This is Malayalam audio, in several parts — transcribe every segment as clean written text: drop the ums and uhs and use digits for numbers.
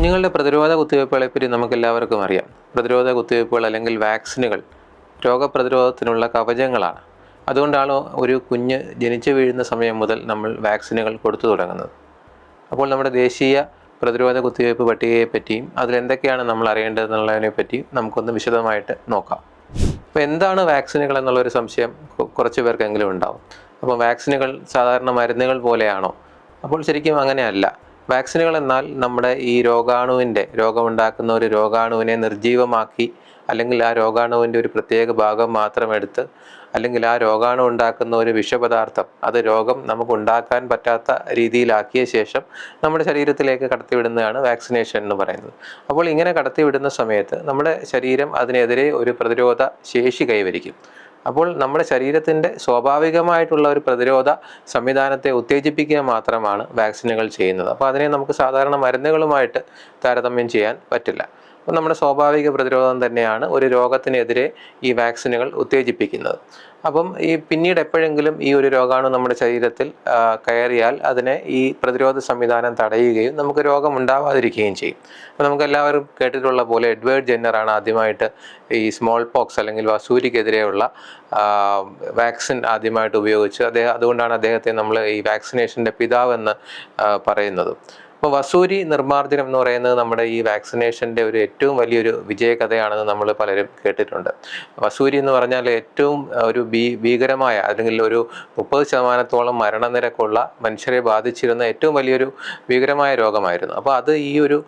കുഞ്ഞുങ്ങളുടെ പ്രതിരോധ കുത്തിവയ്പ്പുകളെപ്പറ്റി നമുക്കെല്ലാവർക്കും അറിയാം. പ്രതിരോധ കുത്തിവയ്പ്പുകൾ അല്ലെങ്കിൽ വാക്സിനുകൾ രോഗപ്രതിരോധത്തിനുള്ള കവചങ്ങളാണ്. അതുകൊണ്ടാണ് ഒരു കുഞ്ഞ് ജനിച്ചു വീഴുന്ന സമയം മുതൽ നമ്മൾ വാക്സിനുകൾ കൊടുത്തു തുടങ്ങുന്നത്. അപ്പോൾ നമ്മുടെ ദേശീയ പ്രതിരോധ കുത്തിവയ്പ്പ് പട്ടികയെപ്പറ്റിയും അതിലെന്തൊക്കെയാണ് നമ്മൾ അറിയേണ്ടതെന്നുള്ളതിനെ പറ്റിയും നമുക്കൊന്ന് വിശദമായിട്ട് നോക്കാം. അപ്പോൾ എന്താണ് വാക്സിനുകൾ എന്നുള്ളൊരു സംശയം കുറച്ച് പേർക്കെങ്കിലും ഉണ്ടാവും. അപ്പോൾ വാക്സിനുകൾ സാധാരണ മരുന്നുകൾ പോലെയാണോ? അപ്പോൾ ശരിക്കും അങ്ങനെയല്ല. വാക്സിനുകൾ എന്നാൽ നമ്മുടെ ഈ രോഗമുണ്ടാക്കുന്ന ഒരു രോഗാണുവിനെ നിർജീവമാക്കി, അല്ലെങ്കിൽ ആ രോഗാണുവിൻ്റെ ഒരു പ്രത്യേക ഭാഗം മാത്രം എടുത്ത്, അല്ലെങ്കിൽ ആ രോഗാണു ഉണ്ടാക്കുന്ന ഒരു വിഷപദാർത്ഥം അത് രോഗം നമുക്ക് ഉണ്ടാക്കാൻ പറ്റാത്ത രീതിയിലാക്കിയ ശേഷം നമ്മുടെ ശരീരത്തിലേക്ക് കടത്തിവിടുന്നതാണ് വാക്സിനേഷൻ എന്ന് പറയുന്നത്. അപ്പോൾ ഇങ്ങനെ കടത്തിവിടുന്ന സമയത്ത് നമ്മുടെ ശരീരം അതിനെതിരെ ഒരു പ്രതിരോധ ശേഷി കൈവരിക്കും. അപ്പോൾ നമ്മുടെ ശരീരത്തിൻ്റെ സ്വാഭാവികമായിട്ടുള്ള ഒരു പ്രതിരോധ സംവിധാനത്തെ ഉത്തേജിപ്പിക്കുക മാത്രമാണ് വാക്സിനുകൾ ചെയ്യുന്നത്. അപ്പോൾ അതിനെ നമുക്ക് സാധാരണ മരുന്നുകളുമായിട്ട് താരതമ്യം ചെയ്യാൻ പറ്റില്ല. അപ്പോൾ നമ്മുടെ സ്വാഭാവിക പ്രതിരോധം തന്നെയാണ് ഒരു രോഗത്തിനെതിരെ ഈ വാക്സിനുകൾ ഉത്തേജിപ്പിക്കുന്നത്. അപ്പം ഈ പിന്നീട് എപ്പോഴെങ്കിലും ഈ ഒരു രോഗാണു നമ്മുടെ ശരീരത്തിൽ കയറിയാൽ അതിനെ ഈ പ്രതിരോധ സംവിധാനം തടയുകയും നമുക്ക് രോഗം ഉണ്ടാവാതിരിക്കുകയും ചെയ്യും. അപ്പോൾ നമുക്ക് എല്ലാവരും കേട്ടിട്ടുള്ള പോലെ എഡ്വേർഡ് ജെന്നറാണ് ആദ്യമായിട്ട് ഈ സ്മോൾ പോക്സ് അല്ലെങ്കിൽ വസൂരിക്കെതിരെയുള്ള വാക്സിൻ ആദ്യമായിട്ട് ഉപയോഗിച്ച് അതുകൊണ്ടാണ് അദ്ദേഹത്തെ നമ്മൾ ഈ വാക്സിനേഷൻ്റെ പിതാവെന്ന് പറയുന്നത്. അപ്പോൾ വസൂരി നിർമ്മാർജ്ജനം എന്ന് പറയുന്നത് നമ്മുടെ ഈ വാക്സിനേഷൻ്റെ ഒരു ഏറ്റവും വലിയൊരു വിജയകഥയാണെന്ന് നമ്മൾ പലരും കേട്ടിട്ടുണ്ട്. വസൂരി എന്ന് പറഞ്ഞാൽ ഏറ്റവും ഒരു ഭീകരമായ, അല്ലെങ്കിൽ ഒരു 30% മരണനിരക്കുള്ള, മനുഷ്യരെ ബാധിച്ചിരുന്ന ഏറ്റവും വലിയൊരു ഭീകരമായ രോഗമായിരുന്നു. അപ്പോൾ അത് ഈ ഒരു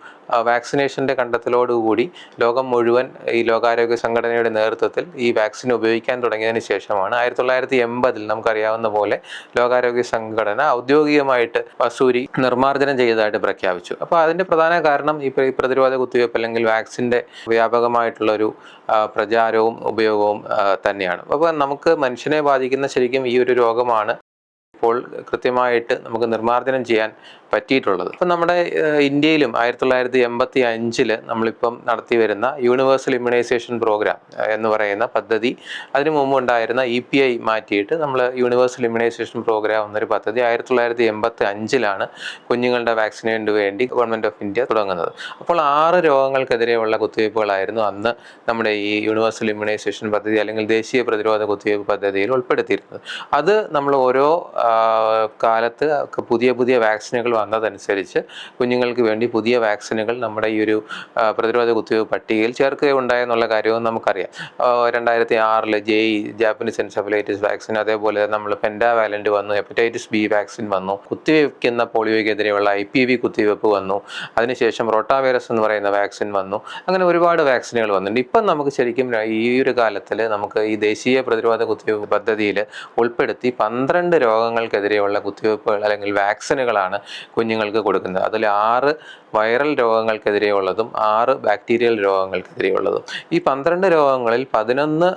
വാക്സിനേഷൻ്റെ കണ്ടെത്തലോടുകൂടി ലോകം മുഴുവൻ ഈ ലോകാരോഗ്യ സംഘടനയുടെ നേതൃത്വത്തിൽ ഈ വാക്സിൻ ഉപയോഗിക്കാൻ തുടങ്ങിയതിന് ശേഷമാണ് 1980 നമുക്കറിയാവുന്ന പോലെ ലോകാരോഗ്യ സംഘടന ഔദ്യോഗികമായിട്ട് വസൂരി നിർമ്മാർജ്ജനം ചെയ്തതായിട്ട് പ്രഖ്യാപിച്ചു. അപ്പോൾ അതിൻ്റെ പ്രധാന കാരണം ഈ പ്രതിരോധ കുത്തിവയ്പ്പ് അല്ലെങ്കിൽ വാക്സിൻ്റെ വ്യാപകമായിട്ടുള്ളൊരു പ്രചാരവും ഉപയോഗവും തന്നെയാണ്. അപ്പോൾ നമുക്ക് മനുഷ്യനെ ബാധിക്കുന്ന ശരിക്കും ഈ ഒരു രോഗമാണ് ഇപ്പോൾ കൃത്യമായിട്ട് നമുക്ക് നിർമ്മാർജ്ജനം ചെയ്യാൻ പറ്റിയിട്ടുള്ളത്. ഇപ്പം നമ്മുടെ ഇന്ത്യയിലും 1985 നമ്മളിപ്പം നടത്തി വരുന്ന യൂണിവേഴ്സൽ ഇമ്മ്യൂണൈസേഷൻ പ്രോഗ്രാം എന്ന് പറയുന്ന പദ്ധതി, അതിനു മുമ്പ് ഉണ്ടായിരുന്ന EPI മാറ്റിയിട്ട് നമ്മൾ യൂണിവേഴ്സൽ ഇമ്മ്യൂണൈസേഷൻ പ്രോഗ്രാം എന്നൊരു പദ്ധതി 1985 കുഞ്ഞുങ്ങളുടെ വാക്സിനേഷന് വേണ്ടി ഗവൺമെൻറ് ഓഫ് ഇന്ത്യ തുടങ്ങുന്നത്. അപ്പോൾ 6 രോഗങ്ങൾക്കെതിരെയുള്ള കുത്തിവയ്പ്പുകളായിരുന്നു അന്ന് നമ്മുടെ ഈ യൂണിവേഴ്സൽ ഇമ്മ്യൂണൈസേഷൻ പദ്ധതി അല്ലെങ്കിൽ ദേശീയ പ്രതിരോധ കുത്തിവയ്പ്പ് പദ്ധതിയിൽ ഉൾപ്പെടുത്തിയിരുന്നത്. അത് നമ്മൾ ഓരോ കാലത്ത് പുതിയ പുതിയ വാക്സിനുകൾ വന്നതനുസരിച്ച് കുഞ്ഞുങ്ങൾക്ക് വേണ്ടി പുതിയ വാക്സിനുകൾ നമ്മുടെ ഈ ഒരു പ്രതിരോധ കുത്തിവയ്പ്പ് പട്ടികയിൽ ചേർക്കുകയുണ്ടായെന്നുള്ള കാര്യവും നമുക്കറിയാം. 2006 ജാപ്പനീസ് എൻസെഫലൈറ്റിസ് വാക്സിൻ, അതേപോലെ നമ്മൾ പെൻഡാവാലന്റ് വന്നു, ഹെപ്പറ്റൈറ്റിസ് B വാക്സിൻ വന്നു, കുത്തിവയ്ക്കുന്ന പോളിയോയ്ക്കെതിരെയുള്ള IPV കുത്തിവയ്പ്പ് വന്നു, അതിനുശേഷം റോട്ടാവൈറസ് എന്ന് പറയുന്ന വാക്സിൻ വന്നു. അങ്ങനെ ഒരുപാട് വാക്സിനുകൾ വന്നിട്ടുണ്ട്. ഇപ്പം നമുക്ക് ശരിക്കും ഈ ഒരു കാലത്തിൽ നമുക്ക് ഈ ദേശീയ പ്രതിരോധ കുത്തിവയ്പ്പ് പദ്ധതിയിൽ ഉൾപ്പെടുത്തി 12 രോഗങ്ങൾക്കെതിരെയുള്ള കുത്തിവയ്പ്പുകൾ അല്ലെങ്കിൽ വാക്സിനുകളാണ് കുഞ്ഞുങ്ങൾക്ക് കൊടുക്കുന്നത്. അതിൽ 6 വൈറൽ രോഗങ്ങൾക്കെതിരെയുള്ളതും 6 ബാക്ടീരിയൽ രോഗങ്ങൾക്കെതിരെയുള്ളതും. ഈ 12 രോഗങ്ങളിൽ 11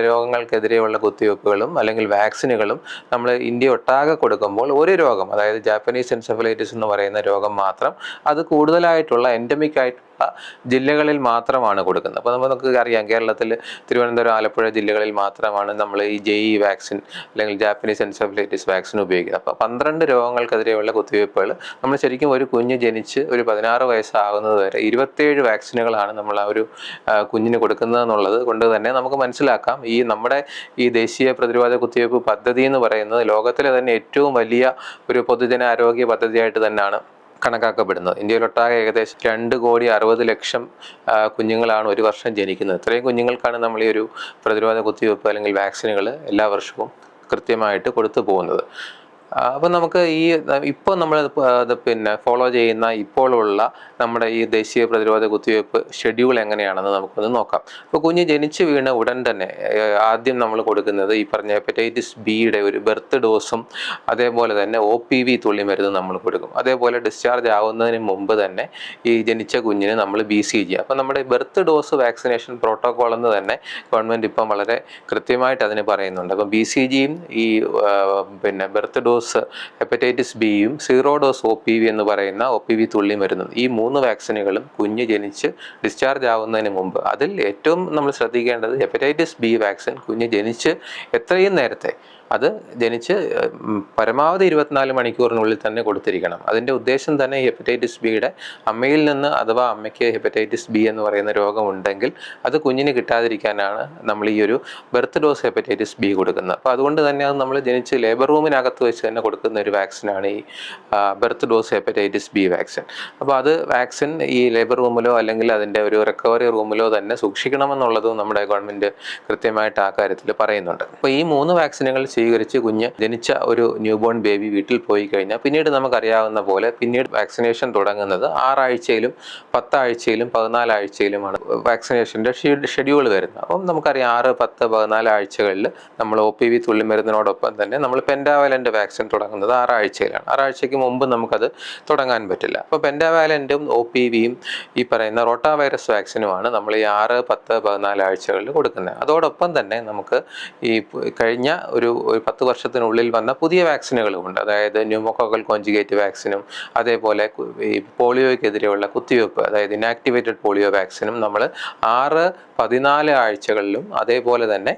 രോഗങ്ങൾക്കെതിരെയുള്ള കുത്തിവയ്പ്പുകളും അല്ലെങ്കിൽ വാക്സിനുകളും നമ്മൾ ഇന്ത്യ ഒട്ടാകെ കൊടുക്കുമ്പോൾ ഒരു രോഗം, അതായത് ജാപ്പനീസ് എൻസെഫലൈറ്റിസ് എന്ന് പറയുന്ന രോഗം മാത്രം അത് കൂടുതലായിട്ടുള്ള എൻഡമിക് ആയിട്ടുള്ള ജില്ലകളിൽ മാത്രമാണ് കൊടുക്കുന്നത്. അപ്പോൾ നമുക്ക് അറിയാം, കേരളത്തിൽ തിരുവനന്തപുരം, ആലപ്പുഴ ജില്ലകളിൽ മാത്രമാണ് നമ്മൾ ഈ JE വാക്സിൻ അല്ലെങ്കിൽ ജാപ്പനീസ് എൻസെഫലൈറ്റിസ് വാക്സിൻ ഉപയോഗിക്കുന്നത്. അപ്പോൾ 12 രോഗങ്ങൾക്കെതിരെയുള്ള കുത്തിവയ്പ്പുകൾ നമ്മൾ ശരിക്കും ഒരു കുഞ്ഞ് ജനിച്ച് ഒരു 16 വയസ്സാകുന്നത് വരെ 27 വാക്സിനുകളാണ് നമ്മൾ ആ ഒരു കുഞ്ഞിന് കൊടുക്കുന്നതെന്നുള്ളത് കൊണ്ട് തന്നെ നമുക്ക് മനസ്സിലാക്കാം, നമ്മുടെ ഈ ദേശീയ പ്രതിരോധ കുത്തിവയ്പ്പ് പദ്ധതി എന്ന് പറയുന്നത് ലോകത്തിലെ തന്നെ ഏറ്റവും വലിയ ഒരു പൊതുജനാരോഗ്യ പദ്ധതിയായിട്ട് തന്നെയാണ് കണക്കാക്കപ്പെടുന്നത്. ഇന്ത്യയിലൊട്ടാകെ ഏകദേശം 2,60,00,000 കുഞ്ഞുങ്ങളാണ് ഒരു വർഷം ജനിക്കുന്നത്. ഇത്രയും കുഞ്ഞുങ്ങൾക്കാണ് നമ്മൾ ഈ ഒരു പ്രതിരോധ കുത്തിവയ്പ്പ് അല്ലെങ്കിൽ വാക്സിനുകൾ എല്ലാ വർഷവും കൃത്യമായിട്ട് കൊടുത്തു പോകുന്നത്. അപ്പം നമുക്ക് ഇപ്പോൾ നമ്മൾ ഫോളോ ചെയ്യുന്ന ഇപ്പോഴുള്ള നമ്മുടെ ഈ ദേശീയ പ്രതിരോധ കുത്തിവയ്പ്പ് ഷെഡ്യൂൾ എങ്ങനെയാണെന്ന് നമുക്കൊന്ന് നോക്കാം. അപ്പോൾ കുഞ്ഞ് ജനിച്ച് വീണ ഉടൻ തന്നെ ആദ്യം നമ്മൾ കൊടുക്കുന്നത് ഈ പറഞ്ഞ ഹെപ്പറ്റൈറ്റിസ് ബിയുടെ ഒരു ബെർത്ത് ഡോസും അതേപോലെ തന്നെ OPV തുള്ളിമരുന്ന് നമ്മൾ കൊടുക്കും. അതേപോലെ ഡിസ്ചാർജ് ആവുന്നതിന് മുമ്പ് തന്നെ ഈ ജനിച്ച കുഞ്ഞിന് നമ്മൾ BCG, അപ്പോൾ നമ്മുടെ ബെർത്ത് ഡോസ് വാക്സിനേഷൻ പ്രോട്ടോകോൾ എന്ന് തന്നെ ഗവൺമെൻറ് ഇപ്പം വളരെ കൃത്യമായിട്ട് അതിന് പറയുന്നുണ്ട്. അപ്പം BCGയും ഈ ബെർത്ത് ഡോസ് ഹെപ്പറ്റൈറ്റിസ് ബിയും 0 ഡോസ് OPV എന്ന് പറയുന്ന OPV തുള്ളി മരുന്നും, ഈ 3 വാക്സിനുകളും കുഞ്ഞ് ജനിച്ച് ഡിസ്ചാർജ് ആവുന്നതിന് മുമ്പ്, അതിൽ ഏറ്റവും നമ്മൾ ശ്രദ്ധിക്കേണ്ടത് ഹെപ്പറ്റൈറ്റിസ് B വാക്സിൻ കുഞ്ഞ് ജനിച്ച് എത്രയും നേരത്തെ അത് ജനിച്ച് പരമാവധി 24 മണിക്കൂറിനുള്ളിൽ തന്നെ കൊടുത്തിരിക്കണം. അതിൻ്റെ ഉദ്ദേശം തന്നെ ഹെപ്പറ്റൈറ്റിസ് ബിയുടെ അമ്മയിൽ നിന്ന് അഥവാ അമ്മയ്ക്ക് ഹെപ്പറ്റൈറ്റിസ് ബി എന്ന് പറയുന്ന രോഗമുണ്ടെങ്കിൽ അത് കുഞ്ഞിന് കിട്ടാതിരിക്കാനാണ് നമ്മൾ ഈ ഒരു ബർത്ത് ഡോസ് ഹെപ്പറ്റൈറ്റിസ് ബി കൊടുക്കുന്നത്. അപ്പോൾ അതുകൊണ്ട് തന്നെ അത് നമ്മൾ ജനിച്ച് ലേബർ റൂമിനകത്ത് വെച്ച് തന്നെ കൊടുക്കുന്ന ഒരു വാക്സിനാണ് ഈ birth dose hepatitis B vaccine. അപ്പോൾ അത് വാക്സിൻ ഈ ലേബർ റൂമിലോ അല്ലെങ്കിൽ അതിൻ്റെ ഒരു റിക്കവറി റൂമിലോ തന്നെ സൂക്ഷിക്കണമെന്നുള്ളതും നമ്മുടെ ഗവൺമെൻറ് കൃത്യമായിട്ട് ആ കാര്യത്തിൽ പറയുന്നുണ്ട്. അപ്പോൾ ഈ 3 വാക്സിനുകൾ സ്വീകരിച്ച് കുഞ്ഞ് ജനിച്ച ഒരു ന്യൂ ബോൺ ബേബി വീട്ടിൽ പോയി കഴിഞ്ഞാൽ പിന്നീട് നമുക്കറിയാവുന്ന പോലെ പിന്നീട് വാക്സിനേഷൻ തുടങ്ങുന്നത് 6 ആഴ്ചയിലും 10 ആഴ്ചയിലും 14 ആഴ്ചയിലുമാണ് വാക്സിനേഷൻ്റെ ഷെഡ്യൂൾ വരുന്നത്. അപ്പം നമുക്കറിയാം 6, 10, 14 ആഴ്ചകളിൽ നമ്മൾ OPV തുള്ളിമരുന്നിനോടൊപ്പം തന്നെ നമ്മൾ പെൻറ്റാവാലൻ്റ് വാക്സിൻ തുടങ്ങുന്നത് 6 ആഴ്ചയിലാണ്. 6 ആഴ്ചയ്ക്ക് മുമ്പ് നമുക്കത് തുടങ്ങാൻ പറ്റില്ല. അപ്പോൾ പെൻറ്റാവാലൻ്റും OPVയും ഈ പറയുന്ന റോട്ടാ വൈറസ് വാക്സിനുമാണ് നമ്മൾ ഈ 6, 10, 14 ആഴ്ചകളിൽ കൊടുക്കുന്നത്. അതോടൊപ്പം തന്നെ നമുക്ക് ഈ കഴിഞ്ഞ ഒരു 10 വർഷത്തിനുള്ളിൽ വന്ന പുതിയ വാക്സിനുകളുമുണ്ട്. അതായത് ന്യൂമോകോക്കൽ കോഞ്ചുഗേറ്റ് വാക്സിനും അതേപോലെ ഈ പോളിയോയ്ക്കെതിരെയുള്ള കുത്തിവയ്പ്പ്, അതായത് ഇനാക്ടിവേറ്റഡ് പോളിയോ വാക്സിനും നമ്മൾ 6, 14 ആഴ്ചകളിലും അതേപോലെ തന്നെ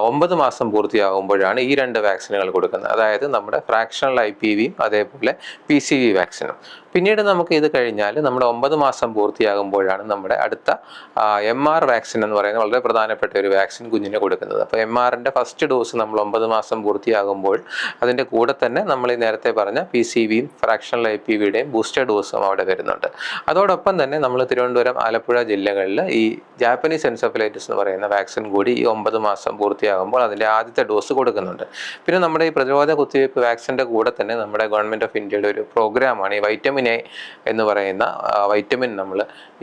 9 മാസം പൂർത്തിയാകുമ്പോഴാണ് ഈ 2 വാക്സിനുകൾ കൊടുക്കുന്നത്. അതായത് നമ്മുടെ ഫ്രാക്ഷണൽ IPVയും അതേപോലെ PCV വാക്സിനും. പിന്നീട് നമുക്ക് ഇത് കഴിഞ്ഞാൽ നമ്മുടെ 9 മാസം പൂർത്തിയാകുമ്പോഴാണ് നമ്മുടെ അടുത്ത MR വാക്സിൻ എന്ന് പറയുന്ന വളരെ പ്രധാനപ്പെട്ട ഒരു വാക്സിൻ കുഞ്ഞിന് കൊടുക്കുന്നത്. അപ്പോൾ MRൻ്റെ ഫസ്റ്റ് ഡോസ് നമ്മൾ 9 മാസം പൂർത്തിയാകുമ്പോൾ അതിൻ്റെ കൂടെ തന്നെ നമ്മൾ ഈ നേരത്തെ പറഞ്ഞ PCVയും ഫ്രാക്ഷണൽ IPVയുടെയും ബൂസ്റ്റർ ഡോസും അവിടെ വരുന്നുണ്ട്. അതോടൊപ്പം തന്നെ നമ്മൾ തിരുവനന്തപുരം, ആലപ്പുഴ ജില്ലകളിൽ ഈ ജാപ്പനീസ് എൻസെഫലൈറ്റിസ് എന്ന് പറയുന്ന വാക്സിൻ കൂടി ഈ 9 മാസം പൂർത്തിയാകുമ്പോൾ അതിൻ്റെ ആദ്യത്തെ ഡോസ് കൊടുക്കുന്നുണ്ട്. പിന്നെ നമ്മുടെ ഈ പ്രതിരോധ കുത്തിവയ്പ്പ് വാക്സിൻ്റെ കൂടെ തന്നെ നമ്മുടെ ഗവൺമെൻറ് ഓഫ് ഇന്ത്യയുടെ ഒരു പ്രോഗ്രാമാണ് ഈ വൈറ്റമിൻ എ എന്ന് പറയുന്ന വൈറ്റമിൻ നമ്മൾ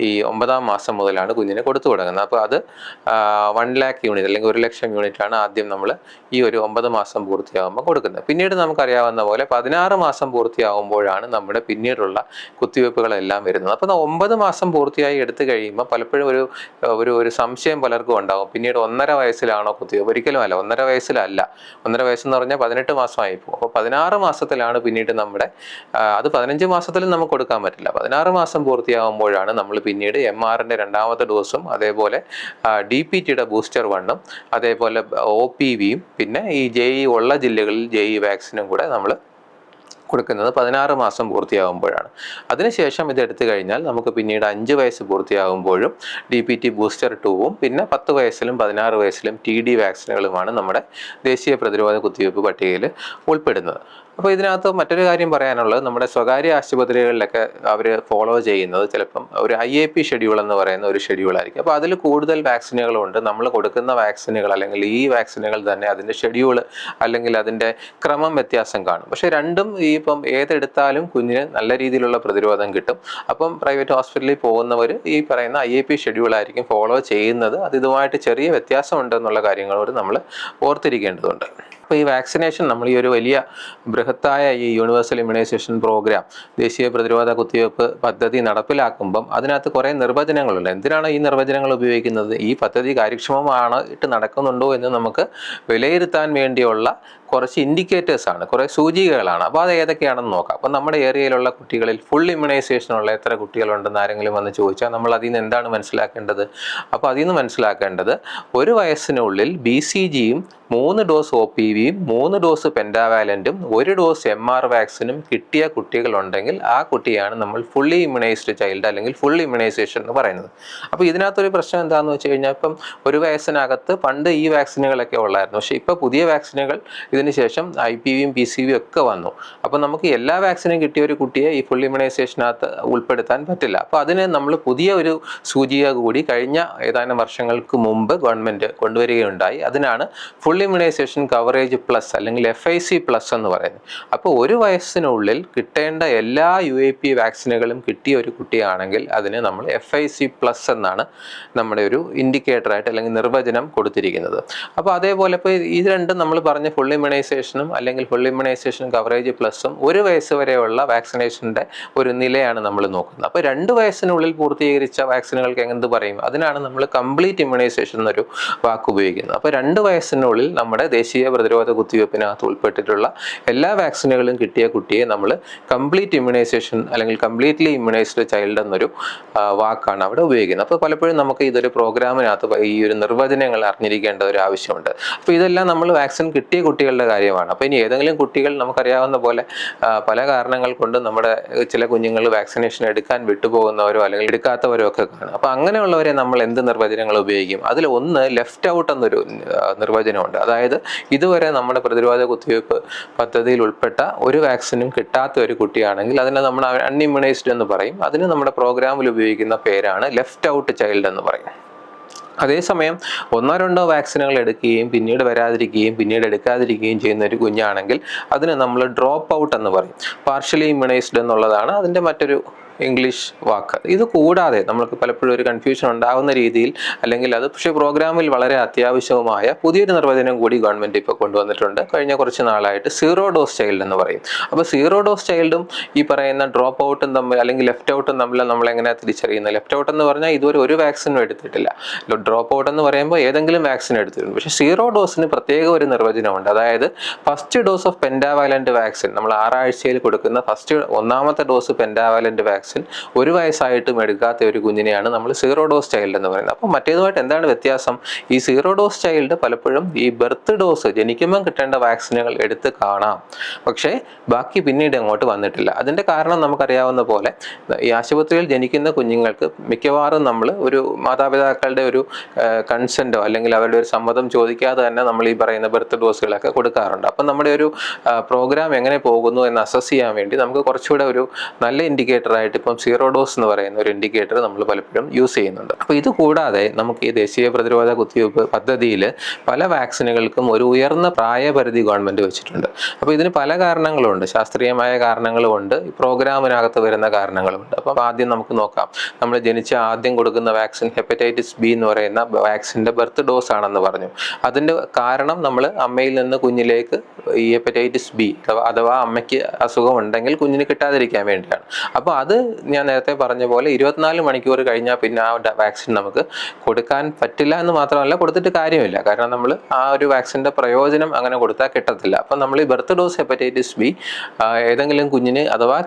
ഈ 9-ാം മാസം മുതലാണ് കുഞ്ഞിന് കൊടുത്തു തുടങ്ങുന്നത്. അപ്പോൾ അത് 1 lakh യൂണിറ്റ് അല്ലെങ്കിൽ 1 ലക്ഷം യൂണിറ്റാണ് ആദ്യം നമ്മൾ ഈ ഒരു 9 മാസം പൂർത്തിയാകുമ്പോൾ കൊടുക്കുന്നത്. പിന്നീട് നമുക്കറിയാവുന്ന പോലെ 16 മാസം പൂർത്തിയാകുമ്പോഴാണ് നമ്മുടെ പിന്നീടുള്ള കുത്തിവയ്പ്പുകളെല്ലാം വരുന്നത്. അപ്പോൾ 9 മാസം പൂർത്തിയായി എടുത്തു കഴിയുമ്പോൾ പലപ്പോഴും ഒരു സംശയം പലർക്കും ഉണ്ടാകും, പിന്നീട് 1.5 വയസ്സിലാണോ കുത്തിവയ്പ്പ്? ഒരിക്കലും അല്ല, 1.5 വയസ്സിലല്ല. 1.5 വയസ്സെന്ന് പറഞ്ഞാൽ 18 മാസമായി പോകും. അപ്പോൾ 16 മാസത്തിലാണ് പിന്നീട് നമ്മുടെ അത് 15 മാസത്തിലും നമുക്ക് കൊടുക്കാൻ പറ്റില്ല. 16 മാസം പൂർത്തിയാകുമ്പോഴാണ് നമ്മൾ പിന്നീട് MRൻ്റെ 2ാമത്തെ ഡോസും അതേപോലെ DPTയുടെ ബൂസ്റ്റർ 1ഉം അതേപോലെ OPVയും പിന്നെ ഈ JE ഉള്ള ജില്ലകളിൽ JE വാക്സിനും കൂടെ നമ്മൾ കൊടുക്കുന്നത് 16 മാസം പൂർത്തിയാകുമ്പോഴാണ്. അതിനുശേഷം ഇത് എടുത്തു കഴിഞ്ഞാൽ നമുക്ക് പിന്നീട് 5 വയസ്സ് പൂർത്തിയാകുമ്പോഴും DPT ബൂസ്റ്റർ 2ഉം പിന്നെ 10 വയസ്സിലും 16 വയസ്സിലും TD വാക്സിനുകളുമാണ് നമ്മുടെ ദേശീയ പ്രതിരോധ കുത്തിവയ്പ്പ് പട്ടികയിൽ ഉൾപ്പെടുന്നത്. അപ്പോൾ ഇതിനകത്ത് മറ്റൊരു കാര്യം പറയാനുള്ളത്, നമ്മുടെ സ്വകാര്യ ആശുപത്രികളിലൊക്കെ അവർ ഫോളോ ചെയ്യുന്നത് ചിലപ്പം ഒരു IAP ഷെഡ്യൂൾ എന്ന് പറയുന്ന ഒരു ഷെഡ്യൂളായിരിക്കും. അപ്പോൾ അതിൽ കൂടുതൽ വാക്സിനുകളുണ്ട്. നമ്മൾ കൊടുക്കുന്ന വാക്സിനുകൾ അല്ലെങ്കിൽ ഈ വാക്സിനുകൾ തന്നെ അതിൻ്റെ ഷെഡ്യൂൾ അല്ലെങ്കിൽ അതിൻ്റെ ക്രമം വ്യത്യാസം കാണും. പക്ഷേ രണ്ടും ഇപ്പം ഏതെടുത്താലും കുഞ്ഞിന് നല്ല രീതിയിലുള്ള പ്രതിരോധം കിട്ടും. അപ്പം പ്രൈവറ്റ് ഹോസ്പിറ്റലിൽ പോകുന്നവർ ഈ പറയുന്ന IAP ഷെഡ്യൂളായിരിക്കും ഫോളോ ചെയ്യുന്നത്. അത് ഇതുമായിട്ട് ചെറിയ വ്യത്യാസമുണ്ടെന്നുള്ള കാര്യങ്ങളോട് നമ്മൾ ഓർത്തിരിക്കേണ്ടതുണ്ട്. അപ്പോൾ ഈ വാക്സിനേഷൻ നമ്മൾ ഈ ഒരു വലിയ ബൃഹത്തായ ഈ യൂണിവേഴ്സൽ ഇമ്മ്യൂണൈസേഷൻ പ്രോഗ്രാം, ദേശീയ പ്രതിരോധ കുത്തിവയ്പ്പ് പദ്ധതി നടപ്പിലാക്കുമ്പം അതിനകത്ത് കുറേ നിർവചനങ്ങളുണ്ട്. എന്തിനാണ് ഈ നിർവചനങ്ങൾ ഉപയോഗിക്കുന്നത്? ഈ പദ്ധതി കാര്യക്ഷമമാണ് ഇട്ട് നടക്കുന്നുണ്ടോ എന്ന് നമുക്ക് വിലയിരുത്താൻ വേണ്ടിയുള്ള കുറച്ച് ഇൻഡിക്കേറ്റേഴ്സാണ്, കുറേ സൂചികകളാണ്. അപ്പോൾ അത് ഏതൊക്കെയാണെന്ന് നോക്കാം. അപ്പോൾ നമ്മുടെ ഏരിയയിലുള്ള കുട്ടികളിൽ ഫുൾ ഇമ്മ്യൂണൈസേഷനുള്ള എത്ര കുട്ടികളുണ്ടെന്ന് ആരെങ്കിലും വന്ന് ചോദിച്ചാൽ നമ്മൾ അതിൽ നിന്ന് എന്താണ് മനസ്സിലാക്കേണ്ടത്? അപ്പോൾ അതിൽ നിന്ന് മനസ്സിലാക്കേണ്ടത് 1 വയസ്സിനുള്ളിൽ BCGയും 3 ഡോസ് OPVയും 3 ഡോസ് പെൻറ്റാവാലൻറ്റും 1 ഡോസ് MR വാക്സിനും കിട്ടിയ കുട്ടികളുണ്ടെങ്കിൽ ആ കുട്ടിയാണ് നമ്മൾ ഫുള്ളി ഇമ്മ്യൂണൈസ്ഡ് ചൈൽഡ് അല്ലെങ്കിൽ ഫുൾ ഇമ്മ്യൂണൈസേഷൻ എന്ന് പറയുന്നത്. അപ്പോൾ ഇതിനകത്തൊരു പ്രശ്നം എന്താണെന്ന് വെച്ച് കഴിഞ്ഞാൽ ഇപ്പം 1 വയസ്സിനകത്ത് പണ്ട് ഈ വാക്സിനുകളൊക്കെ ഉള്ളായിരുന്നു. പക്ഷേ ഇപ്പോൾ പുതിയ വാക്സിനുകൾ ഇതിനുശേഷം IPVയും PCVയും ഒക്കെ വന്നു. അപ്പോൾ നമുക്ക് എല്ലാ വാക്സിനും കിട്ടിയ ഒരു കുട്ടിയെ ഈ ഫുൾ ഇമ്മ്യൂണൈസേഷനകത്ത് ഉൾപ്പെടുത്താൻ പറ്റില്ല. അപ്പോൾ അതിന് നമ്മൾ പുതിയ ഒരു സൂചിക കൂടി കഴിഞ്ഞ ഏതാനും വർഷങ്ങൾക്ക് മുമ്പ് ഗവൺമെൻറ് കൊണ്ടുവരികയുണ്ടായി. അതിനാണ് ഫുൾ ഇമ്മ്യൂണൈസേഷൻ കവറേജ് പ്ലസ് അല്ലെങ്കിൽ FIC പ്ലസ് എന്ന് പറയുന്നത്. അപ്പോൾ 1 വയസ്സിനുള്ളിൽ കിട്ടേണ്ട എല്ലാ UAP വാക്സിനുകളും കിട്ടിയ ഒരു കുട്ടിയാണെങ്കിൽ അതിന് നമ്മൾ FIC പ്ലസ് എന്നാണ് നമ്മുടെ ഒരു ഇൻഡിക്കേറ്ററായിട്ട് അല്ലെങ്കിൽ നിർവചനം കൊടുത്തിരിക്കുന്നത്. അപ്പോൾ അതേപോലെ ഇപ്പോൾ ഇത് രണ്ടും നമ്മൾ പറഞ്ഞ ഫുൾ ഇമ്മ്യൂണൈസേഷനും അല്ലെങ്കിൽ ഫുൾ ഇമ്മ്യൂണൈസേഷൻ കവറേജ് പ്ലസും 1 വയസ്സ് വരെയുള്ള വാക്സിനേഷൻ്റെ ഒരു നിലയാണ് നമ്മൾ നോക്കുന്നത്. അപ്പോൾ 2 വയസ്സിനുള്ളിൽ പൂർത്തീകരിച്ച വാക്സിനുകൾക്ക് എന്ത് പറയും? അതിനാണ് നമ്മൾ കംപ്ലീറ്റ് ഇമ്മ്യൂണൈസേഷൻ എന്നൊരു വാക്ക് ഉപയോഗിക്കുന്നത്. അപ്പോൾ 2 വയസ്സിനുള്ളിൽ നമ്മുടെ ദേശീയ പ്രതിരോധ കുത്തിവയ്പ്പിനകത്ത് ഉൾപ്പെട്ടിട്ടുള്ള എല്ലാ വാക്സിനുകളും കിട്ടിയ കുട്ടിയെ നമ്മൾ കംപ്ലീറ്റ് ഇമ്മ്യൂണൈസേഷൻ അല്ലെങ്കിൽ കംപ്ലീറ്റ്ലി ഇമ്മ്യൂണൈസ്ഡ് ചൈൽഡ് എന്നൊരു വാക്കാണ് അവിടെ ഉപയോഗിക്കുന്നത്. അപ്പോൾ പലപ്പോഴും നമുക്ക് ഇതൊരു പ്രോഗ്രാമിനകത്ത് ഈ ഒരു നിർവചനങ്ങൾ അറിഞ്ഞിരിക്കേണ്ട ഒരു ആവശ്യമുണ്ട്. അപ്പോൾ ഇതെല്ലാം നമ്മൾ വാക്സിൻ കിട്ടിയ കുട്ടികൾ കുട്ടികളുടെ കാര്യമാണ്. അപ്പോൾ ഇനി ഏതെങ്കിലും കുട്ടികൾ നമുക്കറിയാവുന്ന പോലെ പല കാരണങ്ങൾ കൊണ്ട് നമ്മുടെ ചില കുഞ്ഞുങ്ങൾ വാക്സിനേഷൻ എടുക്കാൻ വിട്ടുപോകുന്നവരോ അല്ലെങ്കിൽ എടുക്കാത്തവരോ ഒക്കെ കാണും. അപ്പോൾ അങ്ങനെയുള്ളവരെ നമ്മൾ എന്ത് നിർവചനങ്ങൾ ഉപയോഗിക്കും? അതിൽ ഒന്ന് ലെഫ്റ്റ് ഔട്ട് എന്നൊരു നിർവചനമുണ്ട്. അതായത് ഇതുവരെ നമ്മുടെ പ്രതിരോധ കുത്തിവയ്പ്പ് പദ്ധതിയിൽ ഉൾപ്പെട്ട ഒരു വാക്സിനും കിട്ടാത്ത ഒരു കുട്ടിയാണെങ്കിൽ അതിനെ നമ്മൾ അൺഇമ്മ്യൂണൈസ്ഡ് എന്ന് പറയും. അതിന് നമ്മുടെ പ്രോഗ്രാമിൽ ഉപയോഗിക്കുന്ന പേരാണ് ലെഫ്റ്റ് ഔട്ട് ചൈൽഡ് എന്ന് പറയും. അതേസമയം 1-2 വാക്സിനുകൾ എടുക്കുകയും പിന്നീട് വരാതിരിക്കുകയും പിന്നീട് എടുക്കാതിരിക്കുകയും ചെയ്യുന്ന ഒരു കുഞ്ഞാണെങ്കിൽ അതിന് നമ്മൾ ഡ്രോപ്പ് ഔട്ട് എന്ന് പറയും. പാർഷ്യലി ഇമ്മ്യൂണൈസ്ഡ് എന്നുള്ളതാണ് അതിൻ്റെ മറ്റൊരു ഇംഗ്ലീഷ് വാക്ക്. ഇത് കൂടാതെ നമ്മൾക്ക് പലപ്പോഴും ഒരു കൺഫ്യൂഷൻ ഉണ്ടാകുന്ന രീതിയിൽ അല്ലെങ്കിൽ അത് പക്ഷേ പ്രോഗ്രാമിൽ വളരെ അത്യാവശ്യവുമായ പുതിയൊരു നിർവചനം കൂടി ഗവൺമെൻറ് ഇപ്പോൾ കൊണ്ടുവന്നിട്ടുണ്ട്. കഴിഞ്ഞ കുറച്ച് നാളായിട്ട് സീറോ ഡോസ് ചൈൽഡ് എന്ന് പറയും. അപ്പോൾ സീറോ ഡോസ് ചൈൽഡും ഈ പറയുന്ന ഡ്രോപ്പ് ഔട്ടും തമ്മിൽ അല്ലെങ്കിൽ ലെഫ്റ്റ് ഔട്ടും തമ്മിൽ നമ്മൾ എങ്ങനെയാണ് തിരിച്ചറിയുന്നത്? ലെഫ്റ്റ് ഔട്ട് എന്ന് പറഞ്ഞാൽ ഇതുവരെ ഒരു വാക്സിനും എടുത്തിട്ടില്ല. ഡ്രോപ്പ് ഔട്ട് എന്ന് പറയുമ്പോൾ ഏതെങ്കിലും വാക്സിൻ എടുത്തിട്ടുണ്ട്. പക്ഷേ സീറോ ഡോസിന് പ്രത്യേക ഒരു നിർവചനമുണ്ട്. അതായത് first dose of pentavalent vaccine, നമ്മൾ 6 ആഴ്ചയിൽ കൊടുക്കുന്ന ഒന്നാമത്തെ ഡോസ് പെൻഡാവാലന്റ് വാക്സിൻ 1 വയസ്സായിട്ടും എടുക്കാത്ത ഒരു കുഞ്ഞിനെയാണ് നമ്മൾ സീറോ ഡോസ് ചൈൽഡ് എന്ന് പറയുന്നത്. അപ്പോൾ മറ്റേതുമായിട്ട് എന്താണ് വ്യത്യാസം? ഈ സീറോ ഡോസ് ചൈൽഡ് പലപ്പോഴും ഈ ബർത്ത് ഡോസ് ജനിക്കുമ്പോൾ കിട്ടേണ്ട വാക്സിനുകൾ എടുത്ത് കാണാം, പക്ഷേ ബാക്കി പിന്നീട് അങ്ങോട്ട് വന്നിട്ടില്ല. അതിൻ്റെ കാരണം നമുക്കറിയാവുന്ന പോലെ ഈ ആശുപത്രിയിൽ ജനിക്കുന്ന കുഞ്ഞുങ്ങൾക്ക് മിക്കവാറും നമ്മൾ ഒരു മാതാപിതാക്കളുടെ ഒരു കൺസെൻറ്റോ അല്ലെങ്കിൽ അവരുടെ ഒരു സമ്മതം ചോദിക്കാതെ തന്നെ നമ്മൾ ഈ പറയുന്ന ബർത്ത് ഡോസുകളൊക്കെ കൊടുക്കാറുണ്ട്. അപ്പം നമ്മുടെ ഒരു പ്രോഗ്രാം എങ്ങനെ പോകുന്നു എന്ന് അസസ് ചെയ്യാൻ വേണ്ടി നമുക്ക് കുറച്ചുകൂടെ ഒരു നല്ല ഇൻഡിക്കേറ്ററായിട്ട് ഇപ്പം സീറോ ഡോസ് എന്ന് പറയുന്ന ഒരു ഇൻഡിക്കേറ്റർ നമ്മൾ പലപ്പോഴും യൂസ് ചെയ്യുന്നുണ്ട്. അപ്പോൾ ഇത് കൂടാതെ നമുക്ക് ഈ ദേശീയ പ്രതിരോധ കുത്തിവയ്പ്പ് പദ്ധതിയിൽ പല വാക്സിനുകൾക്കും ഒരു ഉയർന്ന പ്രായപരിധി ഗവൺമെൻറ് വെച്ചിട്ടുണ്ട്. അപ്പോൾ ഇതിന് പല കാരണങ്ങളുണ്ട്. ശാസ്ത്രീയമായ കാരണങ്ങളുമുണ്ട്, ഈ പ്രോഗ്രാമിനകത്ത് വരുന്ന കാരണങ്ങളുമുണ്ട്. അപ്പം ആദ്യം നമുക്ക് നോക്കാം. നമ്മൾ ആദ്യം കൊടുക്കുന്ന വാക്സിൻ ഹെപ്പറ്റൈറ്റിസ് ബി എന്ന് പറയുന്ന വാക്സിൻ്റെ ബർത്ത് ഡോസ് ആണെന്ന് പറഞ്ഞു. അതിൻ്റെ കാരണം നമ്മൾ അമ്മയിൽ നിന്ന് കുഞ്ഞിലേക്ക് ഈ ഹെപ്പറ്റൈറ്റിസ് ബി അഥവാ അമ്മയ്ക്ക് അസുഖം ഉണ്ടെങ്കിൽ കുഞ്ഞിന് കിട്ടാതിരിക്കാൻ വേണ്ടിയാണ്. അപ്പോൾ അത് ഞാൻ നേരത്തെ പറഞ്ഞ പോലെ 24 മണിക്കൂർ കഴിഞ്ഞാൽ പിന്നെ ആ വാക്സിൻ നമുക്ക് കൊടുക്കാൻ പറ്റില്ല എന്ന് മാത്രമല്ല, കൊടുത്തിട്ട് കാര്യമില്ല. കാരണം നമ്മൾ ആ ഒരു വാക്സിൻ്റെ പ്രയോജനം അങ്ങനെ കൊടുത്താൽ കിട്ടത്തില്ല. അപ്പം നമ്മൾ ഈ ബർത്ത് ഡോസ് ഹെപ്പറ്റൈറ്റിസ് ബി ഏതെങ്കിലും കുഞ്ഞിന് അഥവാ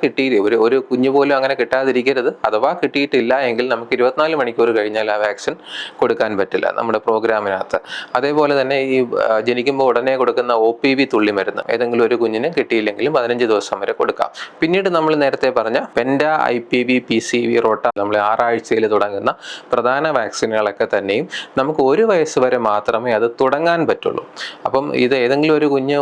ഒരു കുഞ്ഞു പോലും അങ്ങനെ കിട്ടാതിരിക്കരുത്. അഥവാ കിട്ടിയിട്ടില്ല എങ്കിൽ നമുക്ക് 24 മണിക്കൂർ കഴിഞ്ഞാൽ ആ വാക്സിൻ കൊടുക്കാൻ പറ്റില്ല നമ്മുടെ പ്രോഗ്രാമിനകത്ത്. അതേപോലെ തന്നെ ഈ ജനിക്കുമ്പോൾ ഉടനെ കൊടുക്കുന്ന OPV തുള്ളിമരുന്ന് ഏതെങ്കിലും ഒരു കുഞ്ഞിന് കിട്ടിയില്ലെങ്കിലും 15 ദിവസം വരെ കൊടുക്കാം. പിന്നീട് നമ്മൾ നേരത്തെ പറഞ്ഞ പെൻഡാ, IPV, PCV, റോട്ട, നമ്മൾ 6 ആഴ്ചയിൽ തുടങ്ങുന്ന പ്രധാന വാക്സിനുകളൊക്കെ തന്നെയും നമുക്ക് 1 വയസ്സ് വരെ മാത്രമേ അത് തുടങ്ങാൻ പറ്റുള്ളൂ. അപ്പം ഇത് ഏതെങ്കിലും ഒരു കുഞ്ഞ്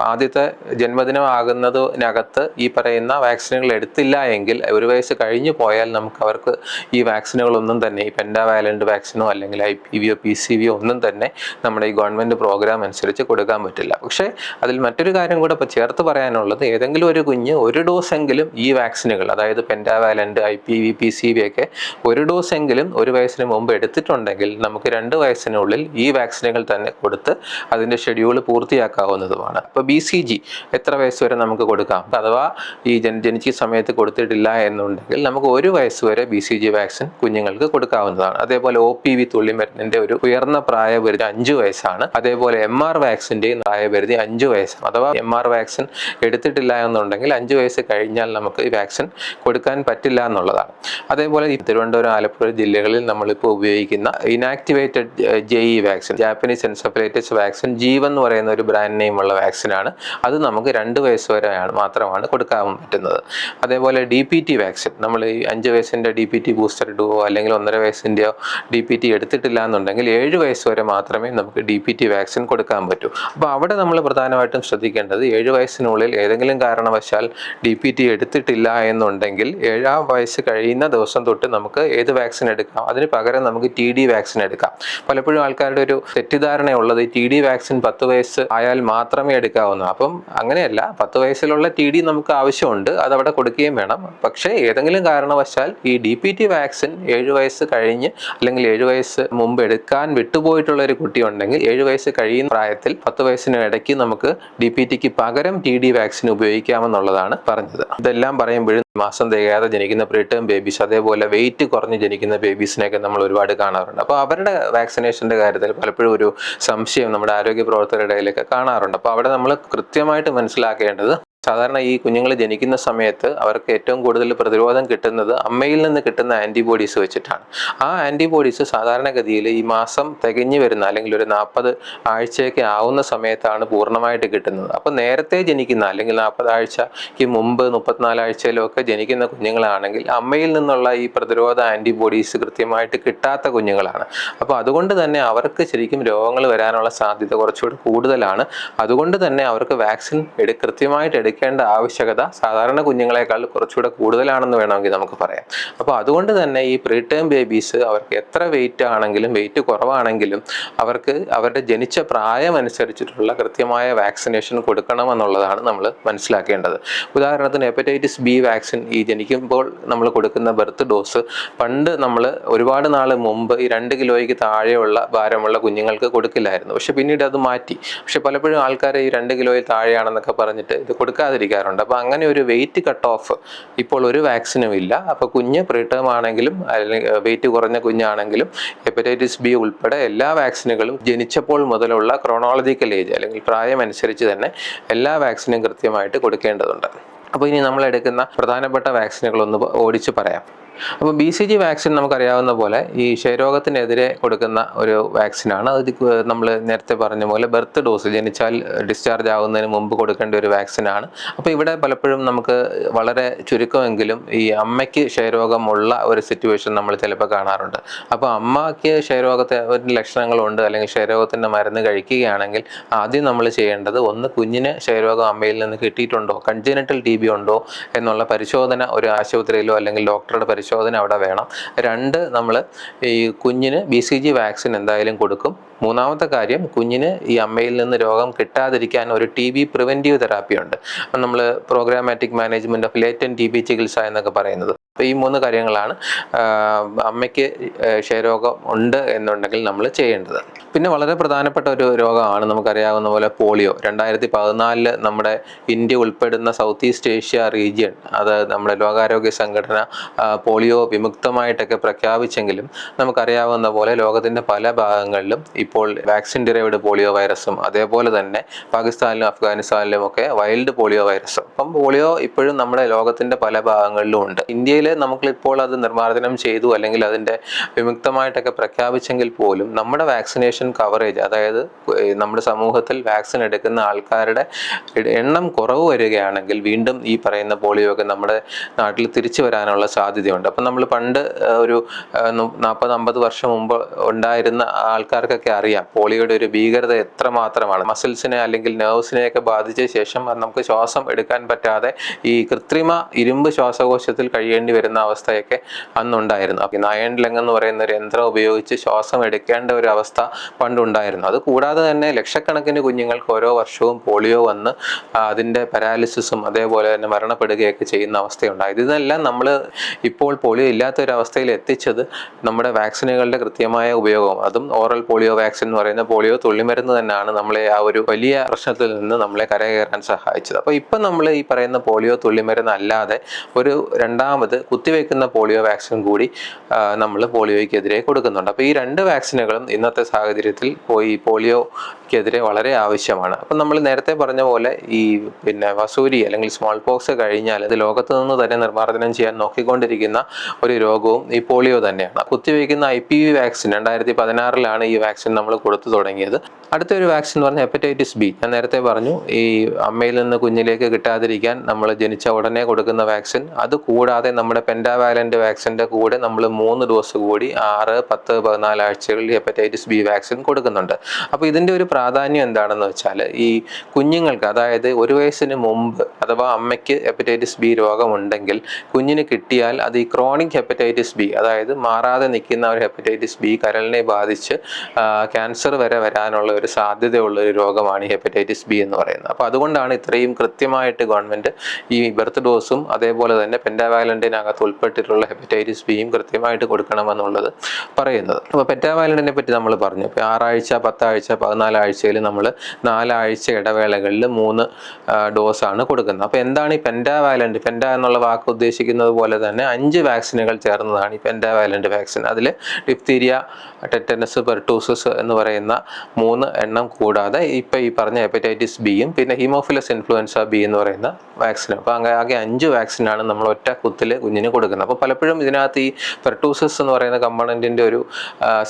ആദ്യത്തെ ജന്മദിനം ആകുന്നതിനകത്ത് ഈ പറയുന്ന വാക്സിനുകൾ എടുത്തില്ല എങ്കിൽ 1 വയസ്സ് കഴിഞ്ഞു പോയാൽ നമുക്ക് അവർക്ക് ഈ വാക്സിനുകളൊന്നും തന്നെ, ഈ പെൻഡാവാലന്റ് വാക്സിനോ അല്ലെങ്കിൽ IPV-യോ PCV-യോ ഒന്നും തന്നെ നമ്മുടെ ഈ ഗവൺമെൻറ് പ്രോഗ്രാം അനുസരിച്ച് കൊടുക്കാൻ പറ്റില്ല. പക്ഷേ അതിൽ മറ്റൊരു കാര്യം കൂടെ ഇപ്പോൾ ചേർത്ത് പറയാനുള്ളത്, ഏതെങ്കിലും ഒരു കുഞ്ഞ് 1 ഡോസെങ്കിലും ഈ വാക്സിനുകൾ, അതായത് പെൻഡാവാലന്റ്, IPV, PCV ഒക്കെ 1 ഡോസെങ്കിലും 1 വയസ്സിന് മുമ്പ് എടുത്തിട്ടുണ്ടെങ്കിൽ നമുക്ക് 2 വയസ്സിനുള്ളിൽ ഈ വാക്സിനുകൾ തന്നെ കൊടുത്ത് അതിൻ്റെ ഷെഡ്യൂൾ പൂർത്തിയാക്കാവുന്നതുമാണ്. അപ്പോൾ BCG എത്ര വയസ്സ് വരെ നമുക്ക് കൊടുക്കാം? അഥവാ ഈ ജനിച്ച സമയത്ത് കൊടുത്തിട്ടില്ല എന്നുണ്ടെങ്കിൽ നമുക്ക് 1 വയസ്സ് വരെ BCG വാക്സിൻ കുഞ്ഞുങ്ങൾക്ക് കൊടുക്കാവുന്നതാണ്. അതേപോലെ OPV തുള്ളിമരുന്നിൻ്റെ ഒരു ഉയർന്ന പ്രായപരിധി 5 വയസ്സാണ്. അതേപോലെ MR വാക്സിൻ്റെയും പ്രായപരിധി 5 വയസ്സാണ്. അഥവാ MR വാക്സിൻ എടുത്തിട്ടില്ല എന്നുണ്ടെങ്കിൽ 5 വയസ്സ് കഴിഞ്ഞാൽ നമുക്ക് ഈ വാക്സിൻ കൊടുക്കാൻ പറ്റില്ല എന്നുള്ളതാണ്. അതേപോലെ ഈ തിരുവനന്തപുരം, ആലപ്പുഴ ജില്ലകളിൽ നമ്മളിപ്പോൾ ഉപയോഗിക്കുന്ന inactivated JE vaccine, Japanese encephalitis vaccine, ജീവൻ എന്ന് പറയുന്ന ഒരു ബ്രാൻഡ് നെയിമുള്ള വാക്സിനാണ്. അത് നമുക്ക് 2 വയസ്സ് വരെ മാത്രമാണ് കൊടുക്കാൻ പറ്റുന്നത്. അതേപോലെ DPT വാക്സിൻ, നമ്മൾ ഈ 5 വയസ്സിൻ്റെ DPT ബൂസ്റ്റർ ഇടുകയോ അല്ലെങ്കിൽ 1.5 വയസ്സിൻ്റെയോ DPT എടുത്തിട്ടില്ല എന്നുണ്ടെങ്കിൽ 7 വയസ്സ് വരെ മാത്രമേ നമുക്ക് DPT വാക്സിൻ കൊടുക്കാൻ പറ്റൂ. അപ്പോൾ അവിടെ നമ്മൾ പ്രധാനമായിട്ടും ശ്രദ്ധിക്കേണ്ടത്, 7 വയസ്സിനുള്ളിൽ ഏതെങ്കിലും കാരണവശാൽ DPT എടുത്തിട്ടില്ല എന്നുണ്ടെങ്കിൽ 7-ാം വയസ്സ് കഴിയുന്ന ദിവസം തൊട്ട് നമുക്ക് ഏത് വാക്സിൻ എടുക്കാം? അതിന് പകരം നമുക്ക് TD വാക്സിൻ എടുക്കാം. പലപ്പോഴും ആൾക്കാരുടെ ഒരു തെറ്റിദ്ധാരണയുള്ളത് ഈ TD വാക്സിൻ 10 വയസ്സ് ആയാൽ മാത്രമേ എടുക്കാവുന്നു. അപ്പം അങ്ങനെയല്ല, 10 വയസ്സിലുള്ള TD നമുക്ക് ആവശ്യമുണ്ട്, അതവിടെ കൊടുക്കുകയും വേണം. പക്ഷേ ഏതെങ്കിലും കാരണവശാൽ ഈ DPT വാക്സിൻ 7 വയസ്സ് കഴിഞ്ഞ് അല്ലെങ്കിൽ 7 വയസ്സ് മുമ്പ് എടുക്കാൻ വിട്ടുപോയിട്ടുള്ള ഒരു കുട്ടി ഉണ്ടെങ്കിൽ 7 വയസ്സ് കഴിയുന്ന പ്രായത്തിൽ 10 വയസ്സിന് ഇടയ്ക്ക് നമുക്ക് DPTക്ക് പകരം TD വാക്സിൻ ഉപയോഗിക്കാമെന്നുള്ളതാണ് പറഞ്ഞത്. ഇതെല്ലാം പറയുമ്പോഴും മാസം തികയാതെ ജനിക്കുന്ന പ്രീടേം ബേബീസ്, അതേപോലെ വെയിറ്റ് കുറഞ്ഞ് ജനിക്കുന്ന ബേബീസിനെയൊക്കെ നമ്മൾ ഒരുപാട് കാണാറുണ്ട്. അപ്പോൾ അവരുടെ വാക്സിനേഷൻ്റെ കാര്യത്തിൽ പലപ്പോഴും ഒരു സംശയം നമ്മുടെ ആരോഗ്യ പ്രവർത്തകരുടെ ഇടയിലൊക്കെ കാണാറുണ്ട്. അപ്പോൾ അവിടെ നമ്മൾ കൃത്യമായിട്ട് മനസ്സിലാക്കേണ്ടത്, സാധാരണ ഈ കുഞ്ഞുങ്ങൾ ജനിക്കുന്ന സമയത്ത് അവർക്ക് ഏറ്റവും കൂടുതൽ പ്രതിരോധം കിട്ടുന്നത് അമ്മയിൽ നിന്ന് കിട്ടുന്ന ആൻറ്റിബോഡീസ് വെച്ചിട്ടാണ്. ആ ആൻറ്റിബോഡീസ് സാധാരണഗതിയിൽ ഈ മാസം തികഞ്ഞു വരുന്ന അല്ലെങ്കിൽ ഒരു 40 ആഴ്ചയൊക്കെ ആവുന്ന സമയത്താണ് പൂർണ്ണമായിട്ട് കിട്ടുന്നത്. അപ്പോൾ നേരത്തെ ജനിക്കുന്ന അല്ലെങ്കിൽ 40 ആഴ്ചയ്ക്ക് മുമ്പ് 34 ആഴ്ചയിലോ ഒക്കെ ജനിക്കുന്ന കുഞ്ഞുങ്ങളാണെങ്കിൽ അമ്മയിൽ നിന്നുള്ള ഈ പ്രതിരോധ ആൻറ്റിബോഡീസ് കൃത്യമായിട്ട് കിട്ടാത്ത കുഞ്ഞുങ്ങളാണ്. അപ്പോൾ അതുകൊണ്ട് തന്നെ അവർക്ക് ശരിക്കും രോഗങ്ങൾ വരാനുള്ള സാധ്യത കുറച്ചുകൂടി കൂടുതലാണ്. അതുകൊണ്ട് തന്നെ അവർക്ക് വാക്സിൻ കൃത്യമായിട്ട് എടുക്കേണ്ട ആവശ്യകത സാധാരണ കുഞ്ഞുങ്ങളെക്കാൾ കുറച്ചുകൂടെ കൂടുതലാണെന്ന് വേണമെങ്കിൽ നമുക്ക് പറയാം. അപ്പോൾ അതുകൊണ്ട് തന്നെ ഈ പ്രീ ടേം ബേബീസ് അവർക്ക് എത്ര വെയിറ്റ് ആണെങ്കിലും, വെയിറ്റ് കുറവാണെങ്കിലും അവർക്ക് അവരുടെ ജനിച്ച പ്രായം അനുസരിച്ചിട്ടുള്ള കൃത്യമായ വാക്സിനേഷൻ കൊടുക്കണമെന്നുള്ളതാണ് നമ്മൾ മനസ്സിലാക്കേണ്ടത്. ഉദാഹരണത്തിന് ഹെപ്പറ്റൈറ്റിസ് ബി വാക്സിൻ ഈ ജനിക്കുമ്പോൾ നമ്മൾ കൊടുക്കുന്ന ബർത്ത് ഡോസ് പണ്ട് നമ്മൾ ഒരുപാട് നാൾ മുമ്പ് ഈ 2 കിലോയ്ക്ക് താഴെയുള്ള ഭാരമുള്ള കുഞ്ഞുങ്ങൾക്ക് കൊടുക്കില്ലായിരുന്നു. പക്ഷെ പിന്നീട് അത് മാറ്റി. പക്ഷെ പലപ്പോഴും ആൾക്കാർ ഈ 2 കിലോയിൽ താഴെയാണെന്നൊക്കെ പറഞ്ഞിട്ട് ഇത് കൊടുക്കാതിരിക്കാറുണ്ട്. അപ്പോൾ അങ്ങനെ ഒരു വെയിറ്റ് കട്ട് ഓഫ് ഇപ്പോൾ ഒരു വാക്സിനും ഇല്ല. അപ്പോൾ കുഞ്ഞ് പ്രീടേം ആണെങ്കിലും അല്ലെങ്കിൽ വെയിറ്റ് കുറഞ്ഞ കുഞ്ഞാണെങ്കിലും ഹെപ്പറ്റൈറ്റിസ് ബി ഉൾപ്പെടെ എല്ലാ വാക്സിനുകളും ജനിച്ചപ്പോൾ മുതലുള്ള ക്രോണോളജിക്കൽ ഏജ് അല്ലെങ്കിൽ പ്രായം അനുസരിച്ച് തന്നെ എല്ലാ വാക്സിനും കൃത്യമായിട്ട് കൊടുക്കേണ്ടതുണ്ട്. അപ്പോൾ ഇനി നമ്മൾ എടുക്കുന്ന പ്രധാനപ്പെട്ട വാക്സിനുകളൊന്ന് ഓടിച്ച് പറയാം. അപ്പോൾ BCG വാക്സിൻ നമുക്കറിയാവുന്ന പോലെ ഈ ക്ഷയരോഗത്തിനെതിരെ കൊടുക്കുന്ന ഒരു വാക്സിനാണ്. അത് നമ്മൾ നേരത്തെ പറഞ്ഞ പോലെ ബർത്ത് ഡോസ് ജനിച്ചാൽ ഡിസ്ചാർജ് ആവുന്നതിന് മുമ്പ് കൊടുക്കേണ്ട ഒരു വാക്സിനാണ്. അപ്പോൾ ഇവിടെ പലപ്പോഴും നമുക്ക് വളരെ ചുരുക്കമെങ്കിലും ഈ അമ്മയ്ക്ക് ക്ഷയരോഗമുള്ള ഒരു സിറ്റുവേഷൻ നമ്മൾ ചിലപ്പോൾ കാണാറുണ്ട്. അപ്പോൾ അമ്മയ്ക്ക് ക്ഷയരോഗത്തിൻ്റെ ലക്ഷണങ്ങളുണ്ട് അല്ലെങ്കിൽ ക്ഷയരോഗത്തിൻ്റെ മരുന്ന് കഴിക്കുകയാണെങ്കിൽ ആദ്യം നമ്മൾ ചെയ്യേണ്ടത് ഒന്ന് കുഞ്ഞിന് ക്ഷയരോഗം അമ്മയിൽ നിന്ന് കിട്ടിയിട്ടുണ്ടോ, കൺജനിറ്റൽ TB ഉണ്ടോ എന്നുള്ള പരിശോധന ഒരു ആശുപത്രിയിലോ അല്ലെങ്കിൽ ഡോക്ടറുടെ പരിശോധന അവിടെ വേണം. 2 നമ്മൾ ഈ കുഞ്ഞിന് BCG വാക്സിൻ എന്തായാലും കൊടുക്കും. മൂന്നാമത്തെ കാര്യം കുഞ്ഞിന് ഈ അമ്മയിൽ നിന്ന് രോഗം കിട്ടാതിരിക്കാൻ ഒരു TB പ്രിവെൻറ്റീവ് തെറാപ്പി ഉണ്ട്. നമ്മൾ programmatic management of latent TB ചികിത്സ എന്നൊക്കെ പറയുന്നത്. അപ്പോൾ ഈ 3 കാര്യങ്ങളാണ് അമ്മയ്ക്ക് ക്ഷയരോഗം ഉണ്ട് എന്നുണ്ടെങ്കിൽ നമ്മൾ ചെയ്യേണ്ടത്. പിന്നെ വളരെ പ്രധാനപ്പെട്ട ഒരു രോഗമാണ് നമുക്കറിയാവുന്ന പോലെ പോളിയോ. 2014 നമ്മുടെ ഇന്ത്യ ഉൾപ്പെടുന്ന സൗത്ത് ഈസ്റ്റ് ഏഷ്യ റീജിയൻ, അത് നമ്മുടെ ലോകാരോഗ്യ സംഘടന പോളിയോ വിമുക്തമായിട്ടൊക്കെ പ്രഖ്യാപിച്ചെങ്കിലും നമുക്കറിയാവുന്ന പോലെ ലോകത്തിൻ്റെ പല ഭാഗങ്ങളിലും ഇപ്പോൾ വാക്സിൻ ഡിറൈവ്ഡ് പോളിയോ വൈറസും അതേപോലെ തന്നെ പാകിസ്ഥാനിലും അഫ്ഗാനിസ്ഥാനിലും ഒക്കെ വൈൽഡ് പോളിയോ വൈറസും. അപ്പം പോളിയോ ഇപ്പോഴും നമ്മുടെ ലോകത്തിൻ്റെ പല ഭാഗങ്ങളിലും ഉണ്ട്. ഇന്ത്യയിൽ നമുക്കിപ്പോൾ അത് നിർമ്മാർജ്ജനം ചെയ്തു അല്ലെങ്കിൽ അതിൻ്റെ വിമുക്തമായിട്ടൊക്കെ പ്രഖ്യാപിച്ചെങ്കിൽ പോലും നമ്മുടെ വാക്സിനേഷൻ കവറേജ്, അതായത് നമ്മുടെ സമൂഹത്തിൽ വാക്സിൻ എടുക്കുന്ന ആൾക്കാരുടെ എണ്ണം കുറവ് വരികയാണെങ്കിൽ വീണ്ടും ഈ പറയുന്ന പോളിയോ ഒക്കെ നമ്മുടെ നാട്ടിൽ തിരിച്ചു വരാനുള്ള സാധ്യതയുണ്ട്. അപ്പം നമ്മൾ പണ്ട് ഒരു 40-50 വർഷം മുമ്പ് ഉണ്ടായിരുന്ന ആൾക്കാർക്കൊക്കെ അറിയാം പോളിയോയുടെ ഒരു ഭീകരത എത്രമാത്രമാണ്. മസിൽസിനെ അല്ലെങ്കിൽ നെർവ്സിനെയൊക്കെ ബാധിച്ച ശേഷം നമുക്ക് ശ്വാസം എടുക്കാൻ പറ്റാതെ ഈ കൃത്രിമ ഇരുമ്പ് ശ്വാസകോശത്തിൽ കഴിയേണ്ടി വരുന്ന അവസ്ഥയൊക്കെ അന്നുണ്ടായിരുന്നു. അപ്പം അയൺ ലങ് എന്ന് പറയുന്ന ഒരു യന്ത്രം ഉപയോഗിച്ച് ശ്വാസം എടുക്കേണ്ട ഒരു അവസ്ഥ പണ്ടുണ്ടായിരുന്നു. അത് കൂടാതെ തന്നെ ലക്ഷക്കണക്കിന് കുഞ്ഞുങ്ങൾക്ക് ഓരോ വർഷവും പോളിയോ വന്ന് അതിൻ്റെ പാരാലിസിസും അതേപോലെ തന്നെ മരണപ്പെടുകയൊക്കെ ചെയ്യുന്ന അവസ്ഥയുണ്ടായത്. ഇതെല്ലാം നമ്മൾ ഇപ്പോൾ പോളിയോ ഇല്ലാത്തൊരവസ്ഥയിൽ എത്തിച്ചത് നമ്മുടെ വാക്സിനുകളുടെ കൃത്യമായ ഉപയോഗം, അതും ഓറൽ പോളിയോ വാക്സിൻ എന്ന് പറയുന്ന പോളിയോ തുള്ളിമരുന്ന് തന്നെയാണ് നമ്മളെ ആ ഒരു വലിയ പ്രശ്നത്തിൽ നിന്ന് നമ്മളെ കരകയറാൻ സഹായിച്ചത്. അപ്പോൾ ഇപ്പം നമ്മൾ ഈ പറയുന്ന പോളിയോ തുള്ളിമരുന്ന് അല്ലാതെ ഒരു രണ്ടാമത് കുത്തിവെക്കുന്ന പോളിയോ വാക്സിൻ കൂടി നമ്മൾ പോളിയോയ്ക്കെതിരെ കൊടുക്കുന്നുണ്ട്. അപ്പോൾ ഈ 2 വാക്സിനുകളും ഇന്നത്തെ സാഹചര്യത്തിൽ പോളിയോക്കെതിരെ വളരെ ആവശ്യമാണ്. അപ്പം നമ്മൾ നേരത്തെ പറഞ്ഞ പോലെ ഈ വസൂരി അല്ലെങ്കിൽ സ്മോൾ പോക്സ് കഴിഞ്ഞാൽ ഇത് ലോകത്ത് നിന്ന് തന്നെ നിർമ്മാർജ്ജനം ചെയ്യാൻ നോക്കിക്കൊണ്ടിരിക്കുന്ന ഒരു രോഗവും ഈ പോളിയോ തന്നെയാണ്. കുത്തിവെക്കുന്ന IPV വാക്സിൻ 2016 ഈ വാക്സിൻ നമ്മൾ കൊടുത്തു തുടങ്ങിയത്. അടുത്തൊരു വാക്സിൻ എന്ന് പറഞ്ഞാൽ ഹെപ്പറ്റൈറ്റിസ് ബി. ഞാൻ നേരത്തെ പറഞ്ഞു ഈ അമ്മയിൽ നിന്ന് കുഞ്ഞിലേക്ക് കിട്ടാതിരിക്കാൻ നമ്മൾ ജനിച്ച ഉടനെ കൊടുക്കുന്ന വാക്സിൻ. അതുകൂടാതെ നമ്മുടെ പെൻഡാവാലന്റ് വാക്സിൻ്റെ കൂടെ നമ്മൾ 3 ഡോസ് കൂടി 6, 10, 14 ആഴ്ചകളിൽ ഹെപ്പറ്റൈറ്റിസ് ബി വാക്സിൻ കൊടുക്കുന്നുണ്ട്. അപ്പോൾ ഇതിൻ്റെ ഒരു പ്രാധാന്യം എന്താണെന്ന് വെച്ചാൽ ഈ കുഞ്ഞുങ്ങൾക്ക്, അതായത് 1 വയസ്സിന് മുമ്പ് അഥവാ അമ്മയ്ക്ക് ഹെപ്പറ്റൈറ്റിസ് ബി രോഗമുണ്ടെങ്കിൽ കുഞ്ഞിന് കിട്ടിയാൽ അത് ഈ ക്രോണിക് ഹെപ്പറ്റൈറ്റിസ് ബി, അതായത് മാറാതെ നിൽക്കുന്ന ഒരു ഹെപ്പറ്റൈറ്റിസ് ബി കരളിനെ ബാധിച്ച് ക്യാൻസർ വരെ വരാനുള്ള ഒരു സാധ്യതയുള്ള ഒരു രോഗമാണ് ഈ ഹെപ്പറ്റൈറ്റിസ് ബി എന്ന് പറയുന്നത്. അപ്പോൾ അതുകൊണ്ടാണ് ഇത്രയും കൃത്യമായിട്ട് ഗവൺമെൻറ് ഈ ബർത്ത് ഡോസും അതേപോലെ തന്നെ പെൻഡാവാലന്റിൻ വാക്സിനകത്ത് ഉൾപ്പെട്ടിട്ടുള്ള ഹെപ്പറ്റൈറ്റിസ് ബിയും കൃത്യമായിട്ട് കൊടുക്കണമെന്നുള്ളത് പറയുന്നത്. അപ്പോൾ പെൻറ്റാവാലന്റിനെ പറ്റി നമ്മൾ പറഞ്ഞു. ഇപ്പോൾ 6 ആഴ്ച, 10 ആഴ്ച, 14 ആഴ്ചയിൽ നമ്മൾ 4 ആഴ്ച ഇടവേളകളിൽ 3 ഡോസാണ് കൊടുക്കുന്നത്. അപ്പോൾ എന്താണ് ഈ പെൻറ്റാവാലന്റ്? പെൻറ്റ എന്നുള്ള വാക്ക് ഉദ്ദേശിക്കുന്നത് പോലെ തന്നെ 5 വാക്സിനുകൾ ചേർന്നതാണ് ഈ പെൻറ്റാവാലന്റ് വാക്സിൻ. അതിൽ ഡിഫ്തീരിയ, ടെറ്റനസ്, പെർട്ടൂസസ് എന്ന് പറയുന്ന 3 എണ്ണം കൂടാതെ ഇപ്പോൾ ഈ പറഞ്ഞ ഹെപ്പറ്റൈറ്റിസ് ബിയും പിന്നെ ഹീമോഫിലസ് ഇൻഫ്ലുവൻസ ബി എന്ന് പറയുന്ന വാക്സിനും. അപ്പോൾ ആകെ 5 വാക്സിനാണ് നമ്മൾ ഒറ്റ കുത്തിൽ കുഞ്ഞിന് കൊടുക്കുന്നത്. അപ്പോൾ പലപ്പോഴും ഇതിനകത്ത് ഈ പെർട്ടൂസസ് എന്ന് പറയുന്ന കമ്പണൻറ്റിൻ്റെ ഒരു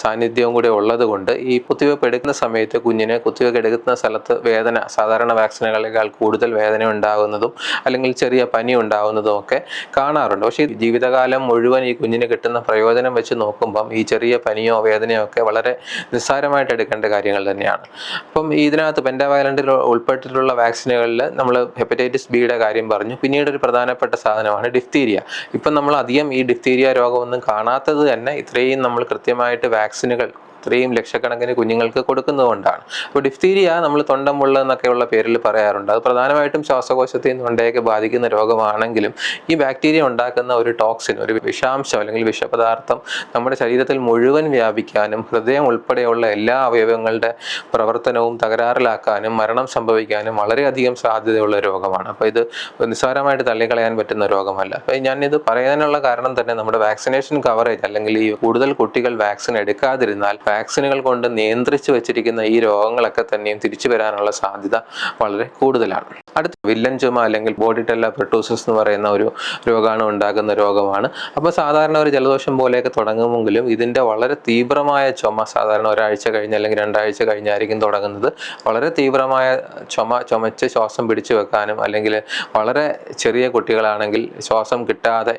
സാന്നിധ്യവും കൂടി ഉള്ളത് കൊണ്ട് ഈ കുത്തിവയ്പ്പ് എടുക്കുന്ന സമയത്ത് കുഞ്ഞിന് കുത്തിവയ്പ്പ് എടുക്കുന്ന സ്ഥലത്ത് വേദന, സാധാരണ വാക്സിനുകളേക്കാൾ കൂടുതൽ വേദന ഉണ്ടാകുന്നതും അല്ലെങ്കിൽ ചെറിയ പനി ഉണ്ടാകുന്നതും ഒക്കെ കാണാറുണ്ട്. പക്ഷേ ജീവിതകാലം മുഴുവൻ ഈ കുഞ്ഞിന് കിട്ടുന്ന പ്രയോജനം വെച്ച് നോക്കുമ്പം ഈ ചെറിയ പനിയോ വേദനയോ ഒക്കെ വളരെ നിസ്സാരമായിട്ട് എടുക്കേണ്ട കാര്യങ്ങൾ തന്നെയാണ്. അപ്പം ഇതിനകത്ത് പെൻറ്റാവാലന്റിൽ ഉൾപ്പെട്ടിട്ടുള്ള വാക്സിനുകളിൽ നമ്മൾ ഹെപ്പറ്റൈറ്റിസ് ബിയുടെ കാര്യം പറഞ്ഞു. പിന്നീട് ഒരു പ്രധാനപ്പെട്ട സാധനമാണ് ഡിഫ്തീരിയ. ഇപ്പം നമ്മൾ അധികം ഈ ഡിഫ്തീരിയ രോഗമൊന്നും കാണാത്തത് തന്നെ ഇത്രയും നമ്മൾ കൃത്യമായിട്ട് വാക്സിനുകൾ ഇത്രയും ലക്ഷക്കണക്കിന് കുഞ്ഞുങ്ങൾക്ക് കൊടുക്കുന്നതുകൊണ്ടാണ്. അപ്പോൾ ഡിഫ്തീരിയ നമ്മൾ തൊണ്ടമുള്ള എന്നൊക്കെയുള്ള പേരിൽ പറയാറുണ്ട്. അത് പ്രധാനമായിട്ടും ശ്വാസകോശത്തിൽ നിന്ന് തൊണ്ടയൊക്കെ ബാധിക്കുന്ന രോഗമാണെങ്കിലും ഈ ബാക്ടീരിയ ഉണ്ടാക്കുന്ന ഒരു ടോക്സിൻ, ഒരു വിഷാംശം അല്ലെങ്കിൽ വിഷപദാർത്ഥം നമ്മുടെ ശരീരത്തിൽ മുഴുവൻ വ്യാപിക്കാനും ഹൃദയം ഉൾപ്പെടെയുള്ള എല്ലാ അവയവങ്ങളുടെ പ്രവർത്തനവും തകരാറിലാക്കാനും മരണം സംഭവിക്കാനും വളരെയധികം സാധ്യതയുള്ള രോഗമാണ്. അപ്പോൾ ഇത് നിസ്സാരമായിട്ട് തള്ളിക്കളയാൻ പറ്റുന്ന രോഗമല്ല. അപ്പോൾ ഞാനിത് പറയാനുള്ള കാരണം തന്നെ നമ്മുടെ വാക്സിനേഷൻ കവറേജ് അല്ലെങ്കിൽ ഈ കൂടുതൽ കുട്ടികൾ വാക്സിൻ എടുക്കാതിരുന്നാൽ വാക്സിനുകൾ കൊണ്ട് നിയന്ത്രിച്ചു വെച്ചിരിക്കുന്ന ഈ രോഗങ്ങളൊക്കെ തന്നെയും തിരിച്ചു വരാനുള്ള സാധ്യത വളരെ കൂടുതലാണ്. അടുത്ത വില്ലൻ ചുമ അല്ലെങ്കിൽ ബോഡിടെല്ല പെർട്ടൂസസ് എന്ന് പറയുന്ന ഒരു രോഗാണു ഉണ്ടാകുന്ന രോഗമാണ്. അപ്പോൾ സാധാരണ ഒരു ജലദോഷം പോലെയൊക്കെ തുടങ്ങുമെങ്കിലും ഇതിൻ്റെ വളരെ തീവ്രമായ ചുമ സാധാരണ ഒരാഴ്ച കഴിഞ്ഞ് അല്ലെങ്കിൽ 2 ആഴ്ച കഴിഞ്ഞായിരിക്കും തുടങ്ങുന്നത്. വളരെ തീവ്രമായ ചുമച്ച് ശ്വാസം പിടിച്ചു വെക്കാനും അല്ലെങ്കിൽ വളരെ ചെറിയ കുട്ടികളാണെങ്കിൽ ശ്വാസം കിട്ടാതെ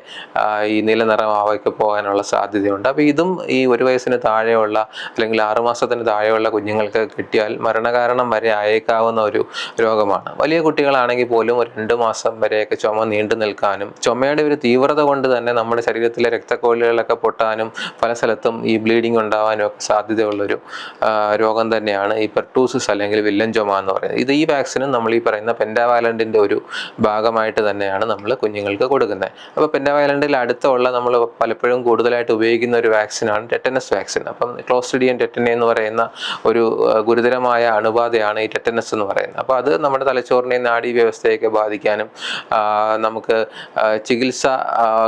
ഈ നീലനിറമാവയ്ക്ക് പോകാനുള്ള സാധ്യതയുണ്ട്. അപ്പോൾ ഇതും ഈ 1 വയസ്സിന് താഴെയുള്ള അല്ലെങ്കിൽ 6 മാസത്തിന് താഴെയുള്ള കുഞ്ഞുങ്ങൾക്ക് കിട്ടിയാൽ മരണകാരണം വരെ ആയേക്കാവുന്ന ഒരു രോഗമാണ്. വലിയ കുട്ടികളാണെങ്കിൽ പോലും ഒരു 2 മാസം വരെയൊക്കെ ചുമ നീണ്ടു നിൽക്കാനും ചുമയുടെ ഒരു തീവ്രത കൊണ്ട് തന്നെ നമ്മുടെ ശരീരത്തിലെ രക്തക്കൊള്ളികളൊക്കെ പൊട്ടാനും പല സ്ഥലത്തും ഈ ബ്ലീഡിങ് ഉണ്ടാവാനും ഒക്കെ സാധ്യതയുള്ളൊരു രോഗം തന്നെയാണ് ഈ പെർട്ടൂസസ് അല്ലെങ്കിൽ വില്ലൻ ചുമ എന്ന് പറയുന്നത്. ഈ വാക്സിനും നമ്മൾ ഈ പറയുന്ന പെൻറ്റാവാലന്റിൻ്റെ ഒരു ഭാഗമായിട്ട് തന്നെയാണ് നമ്മൾ കുഞ്ഞുങ്ങൾക്ക് കൊടുക്കുന്നത്. അപ്പോൾ പെൻറ്റാവാലന്റിൽ അടുത്തുള്ള നമ്മൾ പലപ്പോഴും കൂടുതലായിട്ട് ഉപയോഗിക്കുന്ന ഒരു വാക്സിനാണ് ടെറ്റനസ് വാക്സിൻ. അപ്പം ക്ലോസ്ട്രിഡിയം ടെറ്റനെ എന്ന് പറയുന്ന ഒരു ഗുരുതരമായ അണുബാധയാണ് ഈ ടെറ്റനസ് എന്ന് പറയുന്നത്. അപ്പോൾ അത് നമ്മുടെ തലച്ചോറിനെയും നാഡീ വ്യവസ്ഥയൊക്കെ ബാധിക്കാനും നമുക്ക് ചികിത്സ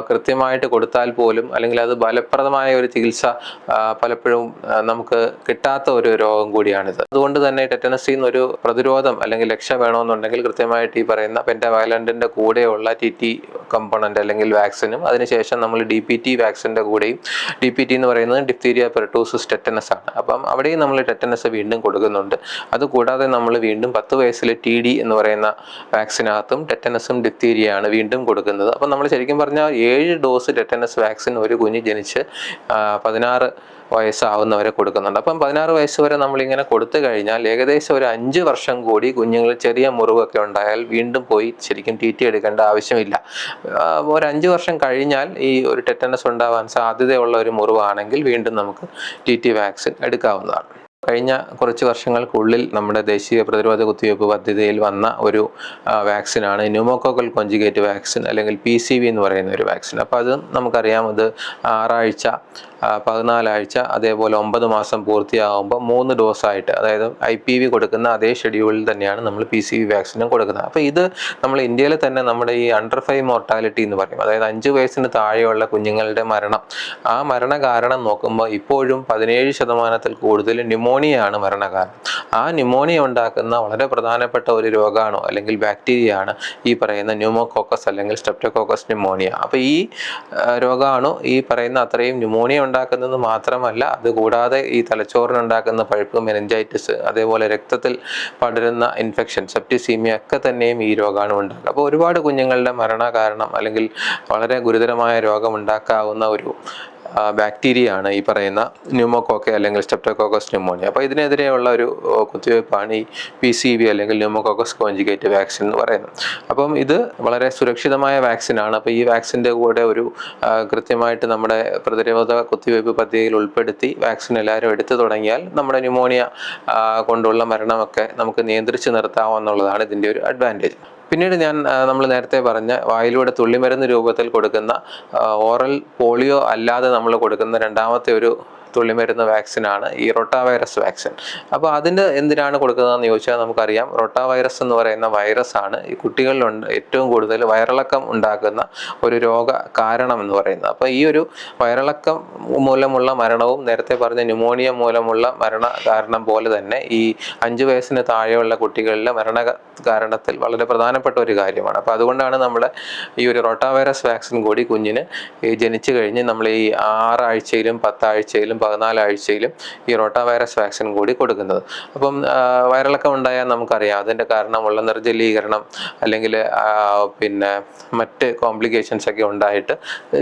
കൃത്യമായിട്ട് കൊടുത്താൽ പോലും അല്ലെങ്കിൽ അത് ഫലപ്രദമായ ഒരു ചികിത്സ പലപ്പോഴും നമുക്ക് കിട്ടാത്ത ഒരു രോഗം കൂടിയാണിത്. അതുകൊണ്ട് തന്നെ ടെറ്റനസിൽ നിന്നൊരു പ്രതിരോധം അല്ലെങ്കിൽ രക്ഷ വേണമെന്നുണ്ടെങ്കിൽ കൃത്യമായിട്ട് ഈ പറയുന്ന പെൻറ്റാവാലന്റിൻ്റെ കൂടെയുള്ള TT കമ്പോണൻ്റ് അല്ലെങ്കിൽ വാക്സിനും അതിനുശേഷം നമ്മൾ DPT വാക്സിൻ്റെ കൂടെയും, DPT എന്ന് പറയുന്നത് ഡിഫ്തീരിയ പെർട്ടൂസസ് ടെറ്റനസ് ആണ്. അപ്പം അവിടെയും നമ്മൾ ടെറ്റനസ് വീണ്ടും കൊടുക്കുന്നുണ്ട്. അതുകൂടാതെ നമ്മൾ വീണ്ടും 10 വയസ്സിൽ TD എന്ന് പറയുന്ന വാക്സിനകത്തും ടെറ്റനസും ഡിഫ്തീരിയയാണ് വീണ്ടും കൊടുക്കുന്നത്. അപ്പം നമ്മൾ ശരിക്കും പറഞ്ഞാൽ 7 ഡോസ് ടെറ്റനസ് വാക്സിൻ ഒരു കുഞ്ഞ് ജനിച്ച് 16 വയസ്സാവുന്നവരെ കൊടുക്കുന്നുണ്ട്. അപ്പം 16 വയസ്സ് വരെ നമ്മളിങ്ങനെ കൊടുത്തു കഴിഞ്ഞാൽ ഏകദേശം ഒരു 5 വർഷം കൂടി കുഞ്ഞുങ്ങൾ ചെറിയ മുറിവൊക്കെ ഉണ്ടായാൽ വീണ്ടും പോയി ശരിക്കും TT എടുക്കേണ്ട ആവശ്യമില്ല. ഒരു 5 വർഷം കഴിഞ്ഞാൽ ഈ ഒരു ടെറ്റനസ് ഉണ്ടാവാൻ സാധ്യതയുള്ള ഒരു മുറിവാണെങ്കിൽ വീണ്ടും നമുക്ക് TT വാക്സിൻ എടുക്കാവുന്നതാണ്. കഴിഞ്ഞ കുറച്ച് വർഷങ്ങൾക്കുള്ളിൽ നമ്മുടെ ദേശീയ പ്രതിരോധ കുത്തിവയ്പ്പ് പദ്ധതിയിൽ വന്ന ഒരു വാക്സിനാണ് ന്യൂമോകോക്കൽ കോഞ്ചുഗേറ്റ് വാക്സിൻ അല്ലെങ്കിൽ PCV എന്ന് പറയുന്ന ഒരു വാക്സിൻ. അപ്പോൾ അത് നമുക്കറിയാം, അത് 6 ആഴ്ച, 14 ആഴ്ച, അതേപോലെ 9 മാസം പൂർത്തിയാകുമ്പോൾ 3 ഡോസായിട്ട്, അതായത് IPV കൊടുക്കുന്ന അതേ ഷെഡ്യൂളിൽ തന്നെയാണ് നമ്മൾ PCV വാക്സിനും കൊടുക്കുന്നത്. അപ്പോൾ ഇത് നമ്മൾ ഇന്ത്യയിൽ തന്നെ നമ്മുടെ ഈ അണ്ടർ 5 മോർട്ടാലിറ്റി എന്ന് പറയും, അതായത് 5 വയസ്സിന് താഴെയുള്ള കുഞ്ഞുങ്ങളുടെ മരണം, ആ മരണ കാരണം നോക്കുമ്പോൾ ഇപ്പോഴും 17% കൂടുതൽ ന്യൂമോണിയയാണ് മരണകാരണം. ആ ന്യൂമോണിയ ഉണ്ടാക്കുന്ന വളരെ പ്രധാനപ്പെട്ട ഒരു രോഗാണോ അല്ലെങ്കിൽ ബാക്ടീരിയയാണ് ഈ പറയുന്ന ന്യൂമോകോക്കസ് അല്ലെങ്കിൽ സ്ട്രെപ്റ്റോകോക്കസ് ന്യൂമോണിയ. അപ്പോൾ ഈ രോഗാണു ഈ പറയുന്ന അത്രയും ന്യൂമോണിയ ഉണ്ടാക്കുന്നത് മാത്രമല്ല, അതുകൂടാതെ ഈ തലച്ചോറിനുണ്ടാക്കുന്ന പഴുപ്പ്, മെനിഞ്ചൈറ്റിസ്, അതേപോലെ രക്തത്തിൽ പടരുന്ന ഇൻഫെക്ഷൻ, സെപ്റ്റിസീമിയ ഒക്കെ തന്നെയും ഈ രോഗാണു ഉണ്ടാക്കുക. അപ്പോൾ ഒരുപാട് കുഞ്ഞുങ്ങളുടെ മരണ കാരണം അല്ലെങ്കിൽ വളരെ ഗുരുതരമായ രോഗമുണ്ടാക്കാവുന്ന ഒരു ബാക്ടീരിയയാണ് ഈ പറയുന്ന ന്യൂമോകോക്കെ അല്ലെങ്കിൽ സ്ട്രെപ്റ്റോകോക്കസ് ന്യൂമോണിയ. അപ്പോൾ ഇതിനെതിരെയുള്ള ഒരു കുത്തിവയ്പ്പാണ് ഈ PCV അല്ലെങ്കിൽ ന്യൂമോകോക്കസ് കോഞ്ചുഗേറ്റ് വാക്സിൻ എന്ന് പറയുന്നത്. അപ്പം ഇത് വളരെ സുരക്ഷിതമായ വാക്സിനാണ്. അപ്പോൾ ഈ വാക്സിൻ്റെ കൂടെ ഒരു കൃത്യമായിട്ട് നമ്മുടെ പ്രതിരോധ കുത്തിവയ്പ്പ് പദ്ധതിയിൽ ഉൾപ്പെടുത്തി വാക്സിൻ എല്ലാവരും എടുത്തു തുടങ്ങിയാൽ നമ്മുടെ ന്യൂമോണിയ കൊണ്ടുള്ള മരണമൊക്കെ നമുക്ക് നിയന്ത്രിച്ച് നിർത്താമെന്നുള്ളതാണ് ഇതിൻ്റെ ഒരു അഡ്വാൻറ്റേജ്. പിന്നീട് നമ്മൾ നേരത്തെ പറഞ്ഞ വായിലൂടെ തുള്ളിമരുന്ന് രൂപത്തിൽ കൊടുക്കുന്ന ഓറൽ പോളിയോ അല്ലാതെ നമ്മൾ കൊടുക്കുന്ന രണ്ടാമത്തെ ഒരു തുള്ളിമരുന്ന് വാക്സിനാണ് ഈ റോട്ടാവൈറസ് വാക്സിൻ. അപ്പോൾ അതിൻ്റെ എന്തിനാണ് കൊടുക്കുന്നതെന്ന് ചോദിച്ചാൽ നമുക്കറിയാം, റോട്ടാവൈറസ് എന്ന് പറയുന്ന വൈറസാണ് ഈ കുട്ടികളിലുണ്ട് ഏറ്റവും കൂടുതൽ വയറിളക്കം ഉണ്ടാക്കുന്ന ഒരു രോഗ കാരണം എന്ന് പറയുന്നത്. അപ്പോൾ ഈ ഒരു വയറിളക്കം മൂലമുള്ള മരണവും നേരത്തെ പറഞ്ഞ ന്യൂമോണിയ മൂലമുള്ള മരണ കാരണം പോലെ തന്നെ ഈ 5 വയസ്സിന് താഴെയുള്ള കുട്ടികളിലെ മരണ കാരണത്തിൽ വളരെ പ്രധാനപ്പെട്ട ഒരു കാര്യമാണ്. അപ്പോൾ അതുകൊണ്ടാണ് നമ്മൾ ഈ ഒരു റോട്ടാവൈറസ് വാക്സിൻ കൂടി കുഞ്ഞിന് ജനിച്ചു കഴിഞ്ഞ് നമ്മൾ ഈ 6 ആഴ്ചയിലും 10 ആഴ്ചയിലും 14 ആഴ്ചയിലും ഈ റോട്ടാവൈറസ് വാക്സിൻ കൂടി കൊടുക്കുന്നത്. അപ്പം വയറിളക്കം ഉണ്ടായാൽ നമുക്കറിയാം അതിൻ്റെ കാരണമുള്ള നിർജ്ജലീകരണം അല്ലെങ്കിൽ പിന്നെ മറ്റ് കോംപ്ലിക്കേഷൻസ് ഒക്കെ ഉണ്ടായിട്ട്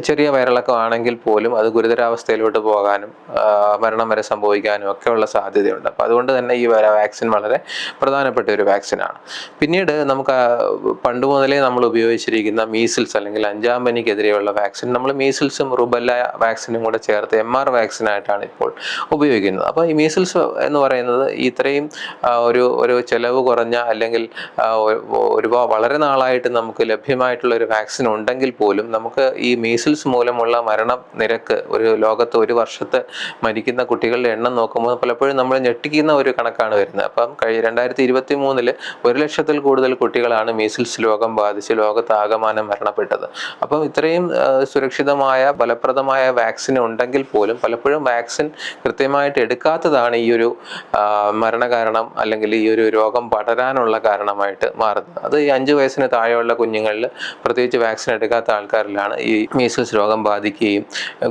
ചെറിയ വയറിളക്കം ആണെങ്കിൽ പോലും അത് ഗുരുതരാവസ്ഥയിലോട്ട് പോകാനും മരണം വരെ സംഭവിക്കാനും ഒക്കെയുള്ള സാധ്യതയുണ്ട്. അപ്പോൾ അതുകൊണ്ട് തന്നെ ഈ വാക്സിൻ വളരെ പ്രധാനപ്പെട്ട ഒരു വാക്സിനാണ്. പിന്നീട് നമുക്ക് പണ്ട് മുതലേ നമ്മൾ ഉപയോഗിച്ചിരിക്കുന്ന മീസിൽസ് അല്ലെങ്കിൽ 5-ാം പനിക്കെതിരെയുള്ള വാക്സിൻ നമ്മൾ മീസിൽസും റുബല്ല വാക്സിനും കൂടെ ചേർത്ത് MR വാക്സിനായിട്ടാണ് ഇപ്പോൾ ഉപയോഗിക്കുന്നത്. അപ്പോൾ ഈ മീസിൽസ് എന്ന് പറയുന്നത് ഇത്രയും ഒരു ചെലവ് കുറഞ്ഞ അല്ലെങ്കിൽ വളരെ നാളായിട്ട് നമുക്ക് ലഭ്യമായിട്ടുള്ള ഒരു വാക്സിൻ ഉണ്ടെങ്കിൽ പോലും നമുക്ക് ഈ മീസിൽസ് മൂലമുള്ള മരണ നിരക്ക് ലോകത്ത് ഒരു വർഷത്തെ മരിക്കുന്ന കുട്ടികളുടെ എണ്ണം നോക്കുമ്പോൾ പലപ്പോഴും നമ്മൾ ഞെട്ടിക്കുന്ന ഒരു കണക്കാണ് വരുന്നത്. അപ്പം 2023 1 ലക്ഷത്തിൽ കൂടുതൽ കുട്ടികളാണ് മീസിൽസ് രോഗം ബാധിച്ച് ലോകത്താകമാനം മരണപ്പെട്ടത്. അപ്പം ഇത്രയും സുരക്ഷിതമായ ഫലപ്രദമായ വാക്സിൻ ഉണ്ടെങ്കിൽ പോലും പലപ്പോഴും വാക്സിൻ കൃത്യമായിട്ട് എടുക്കാത്തതാണ് ഈ ഒരു മരണകാരണം അല്ലെങ്കിൽ ഈ ഒരു രോഗം പടരാനുള്ള കാരണമായിട്ട് മാറുന്നത്. അത് ഈ 5 വയസ്സിന് താഴെയുള്ള കുഞ്ഞുങ്ങളിൽ പ്രത്യേകിച്ച് വാക്സിൻ എടുക്കാത്ത ആൾക്കാരിലാണ് ഈ മീസിൽസ് രോഗം ബാധിക്കുകയും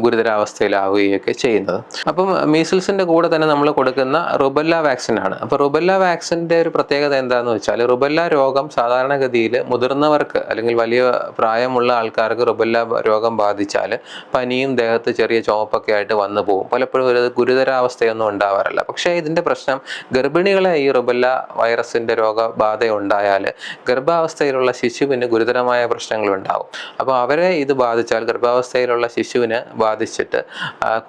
ഗുരുതരാവസ്ഥയിലാവുകയും ഒക്കെ ചെയ്യുന്നത്. അപ്പം മീസിൽസിന്റെ കൂടെ തന്നെ നമ്മൾ കൊടുക്കുന്ന റുബല്ല വാക്സിനാണ്. അപ്പോൾ റുബല്ല വാക്സിൻ്റെ ഒരു പ്രത്യേകത എന്താണെന്ന് വെച്ചാൽ റുബല്ല രോഗം സാധാരണഗതിയിൽ മുതിർന്നവർക്ക് അല്ലെങ്കിൽ വലിയ പ്രായമുള്ള ആൾക്കാർക്ക് റുബല്ല രോഗം ബാധിച്ചാൽ പനിയും ദേഹത്ത് ചെറിയ ചുവപ്പൊക്കെ ആയിട്ട് വന്നു പോകും. പലപ്പോഴും ഒരു ഗുരുതരാവസ്ഥയൊന്നും ഉണ്ടാവാറില്ല. പക്ഷേ ഇതിൻ്റെ പ്രശ്നം ഗർഭിണികളെ ഈ റുബല്ല വൈറസിൻ്റെ രോഗബാധ ഉണ്ടായാൽ ഗർഭാവസ്ഥയിലുള്ള ശിശുവിന് ഗുരുതരമായ പ്രശ്നങ്ങൾ ഉണ്ടാവും. അപ്പോൾ അവരെ ഇത് ബാധിച്ചാൽ ഗർഭാവസ്ഥയിലുള്ള ശിശുവിന് ബാധിച്ചിട്ട്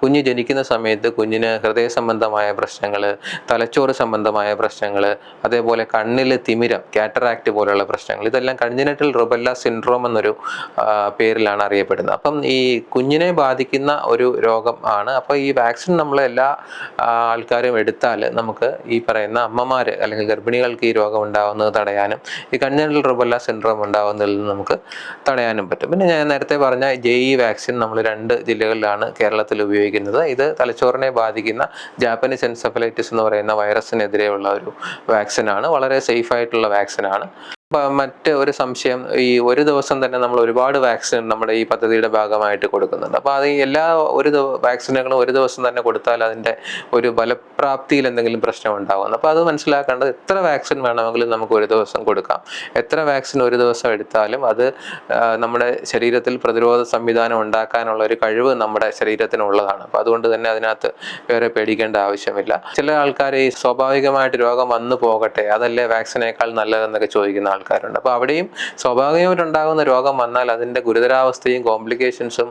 കുഞ്ഞ് ജനിക്കുന്ന സമയത്ത് കുഞ്ഞിന് ഹൃദയ സംബന്ധമായ പ്രശ്നങ്ങൾ, തലച്ചോറ് സംബന്ധമായ പ്രശ്നങ്ങൾ, അതേപോലെ കണ്ണിൽ തിമിരം, കാറ്ററാക്ട് പോലുള്ള പ്രശ്നങ്ങൾ, ഇതെല്ലാം കൺജനിറ്റൽ റുബല്ല സിൻഡ്രോം എന്നൊരു പേരിലാണ് അറിയപ്പെടുന്നത്. അപ്പം ഈ കുഞ്ഞിനെ ബാധിക്കുന്ന ഒരു രോഗം ആണ്. അപ്പോൾ ഈ വാക്സിൻ നമ്മൾ എല്ലാ ആൾക്കാരും എടുത്താൽ നമുക്ക് ഈ പറയുന്ന അമ്മമാർ അല്ലെങ്കിൽ ഗർഭിണികൾക്ക് ഈ രോഗം ഉണ്ടാകുന്നത് തടയാനും ഈ കൺജനിറ്റൽ റുബല്ല സിൻഡ്രോം ഉണ്ടാകുന്നതിൽ നിന്ന് നമുക്ക് തടയാനും പറ്റും. പിന്നെ ഞാൻ നേരത്തെ പറഞ്ഞ JE വാക്സിൻ നമ്മൾ 2 ജില്ലകളിലാണ് കേരളത്തിൽ ഉപയോഗിക്കുന്നത്. ഇത് തലച്ചോറിനെ ബാധിക്കുന്ന ജാപ്പനീസ് എൻസെഫലൈറ്റിസ് എന്ന് പറയുന്ന വൈറസിനെതിരെയുള്ള ഒരു വാക്സിനാണ്. വളരെ സേഫ് ആയിട്ടുള്ള വാക്സിനാണ്. മറ്റ് ഒരു സംശയം, ഈ ഒരു ദിവസം തന്നെ നമ്മൾ ഒരുപാട് വാക്സിൻ നമ്മുടെ ഈ പദ്ധതിയുടെ ഭാഗമായിട്ട് കൊടുക്കുന്നുണ്ട്. അപ്പോൾ അത് എല്ലാ വാക്സിനുകളും ഒരു ദിവസം തന്നെ കൊടുത്താൽ അതിൻ്റെ ഒരു ഫലപ്രാപ്തിയിൽ എന്തെങ്കിലും പ്രശ്നം ഉണ്ടാകുന്നു. അപ്പോൾ അത് മനസ്സിലാക്കേണ്ടത് എത്ര വാക്സിൻ വേണമെങ്കിലും നമുക്ക് ഒരു ദിവസം കൊടുക്കാം. എത്ര വാക്സിൻ ഒരു ദിവസം എടുത്താലും അത് നമ്മുടെ ശരീരത്തിൽ പ്രതിരോധ സംവിധാനം ഉണ്ടാക്കാനുള്ള ഒരു കഴിവ് നമ്മുടെ ശരീരത്തിനുള്ളതാണ്. അപ്പോൾ അതുകൊണ്ട് തന്നെ അതിനകത്ത് വേറെ പേടിക്കേണ്ട ആവശ്യമില്ല. ചില ആൾക്കാർ ഈ സ്വാഭാവികമായിട്ട് രോഗം വന്നു പോകട്ടെ, അതല്ലേ വാക്സിനേക്കാൾ നല്ലതെന്നൊക്കെ ചോദിക്കുന്ന ആൾക്കാരുണ്ട്. അപ്പോൾ അവിടെയും സ്വാഭാവികമായിട്ടുണ്ടാകുന്ന രോഗം വന്നാൽ അതിൻ്റെ ഗുരുതരാവസ്ഥയും കോംപ്ലിക്കേഷൻസും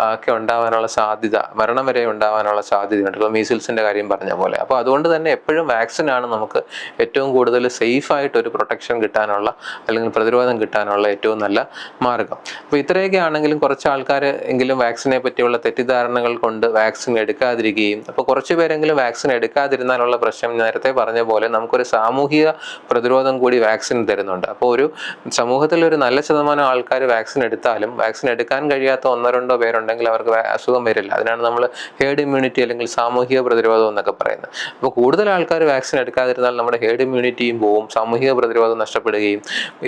ഒക്കെ ഉണ്ടാവാനുള്ള സാധ്യത, മരണം വരെ ഉണ്ടാവാനുള്ള സാധ്യതയുണ്ട്. ഇപ്പോൾ മീസിൽസിൻ്റെ കാര്യം പറഞ്ഞ പോലെ. അപ്പോൾ അതുകൊണ്ട് തന്നെ എപ്പോഴും വാക്സിനാണ് നമുക്ക് ഏറ്റവും കൂടുതൽ സേഫായിട്ട് ഒരു പ്രൊട്ടക്ഷൻ കിട്ടാനുള്ള അല്ലെങ്കിൽ പ്രതിരോധം കിട്ടാനുള്ള ഏറ്റവും നല്ല മാർഗം. അപ്പോൾ ഇത്രയൊക്കെ ആണെങ്കിലും കുറച്ച് ആൾക്കാർ എങ്കിലും വാക്സിനെ പറ്റിയുള്ള തെറ്റിദ്ധാരണകൾ കൊണ്ട് വാക്സിൻ എടുക്കാതിരിക്കുകയും, അപ്പോൾ കുറച്ച് പേരെങ്കിലും വാക്സിൻ എടുക്കാതിരുന്നാലുള്ള പ്രശ്നം നേരത്തെ പറഞ്ഞ പോലെ നമുക്കൊരു സാമൂഹിക പ്രതിരോധം കൂടി വാക്സിൻ തരുന്നുണ്ട്. അപ്പോൾ ഒരു സമൂഹത്തിൽ ഒരു നല്ല ശതമാനം ആൾക്കാർ വാക്സിൻ എടുത്താലും വാക്സിൻ എടുക്കാൻ കഴിയാത്ത 1-2 പേരുണ്ടെങ്കിൽ അവർക്ക് അസുഖം വരില്ല. അതിനാണ് നമ്മൾ ഹേർഡ് ഇമ്മ്യൂണിറ്റി അല്ലെങ്കിൽ സാമൂഹിക പ്രതിരോധം എന്നൊക്കെ പറയുന്നത്. അപ്പോൾ കൂടുതൽ ആൾക്കാർ വാക്സിൻ എടുക്കാതിരുന്നാൽ നമ്മുടെ ഹേർഡ് ഇമ്മ്യൂണിറ്റിയും പോവും, സാമൂഹിക പ്രതിരോധം നഷ്ടപ്പെടുകയും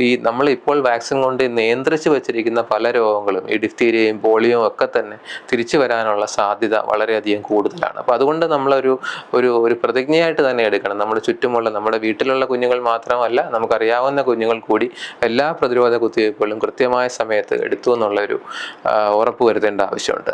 ഈ നമ്മൾ ഇപ്പോൾ വാക്സിൻ കൊണ്ട് നിയന്ത്രിച്ച് വെച്ചിരിക്കുന്ന പല രോഗങ്ങളും, ഈ ഡിഫ്തീരിയയും പോളിയോയും ഒക്കെ തന്നെ തിരിച്ചു വരാനുള്ള സാധ്യത വളരെയധികം കൂടുതലാണ്. അപ്പോൾ അതുകൊണ്ട് നമ്മളൊരു ഒരു പ്രതിജ്ഞയായിട്ട് തന്നെ എടുക്കണം. നമ്മുടെ ചുറ്റുമുള്ള നമ്മുടെ വീട്ടിലുള്ള കുഞ്ഞുങ്ങൾ മാത്രമല്ല, നമുക്കറിയാവുന്ന കുഞ്ഞുങ്ങൾ കൂടി എല്ലാ പ്രതിരോധ കുത്തിവയ്പ്പുകളും കൃത്യമായ സമയത്ത് എടുത്തു എന്നുള്ളൊരു ഉറപ്പ് വരുത്തേണ്ട ആവശ്യമുണ്ട്.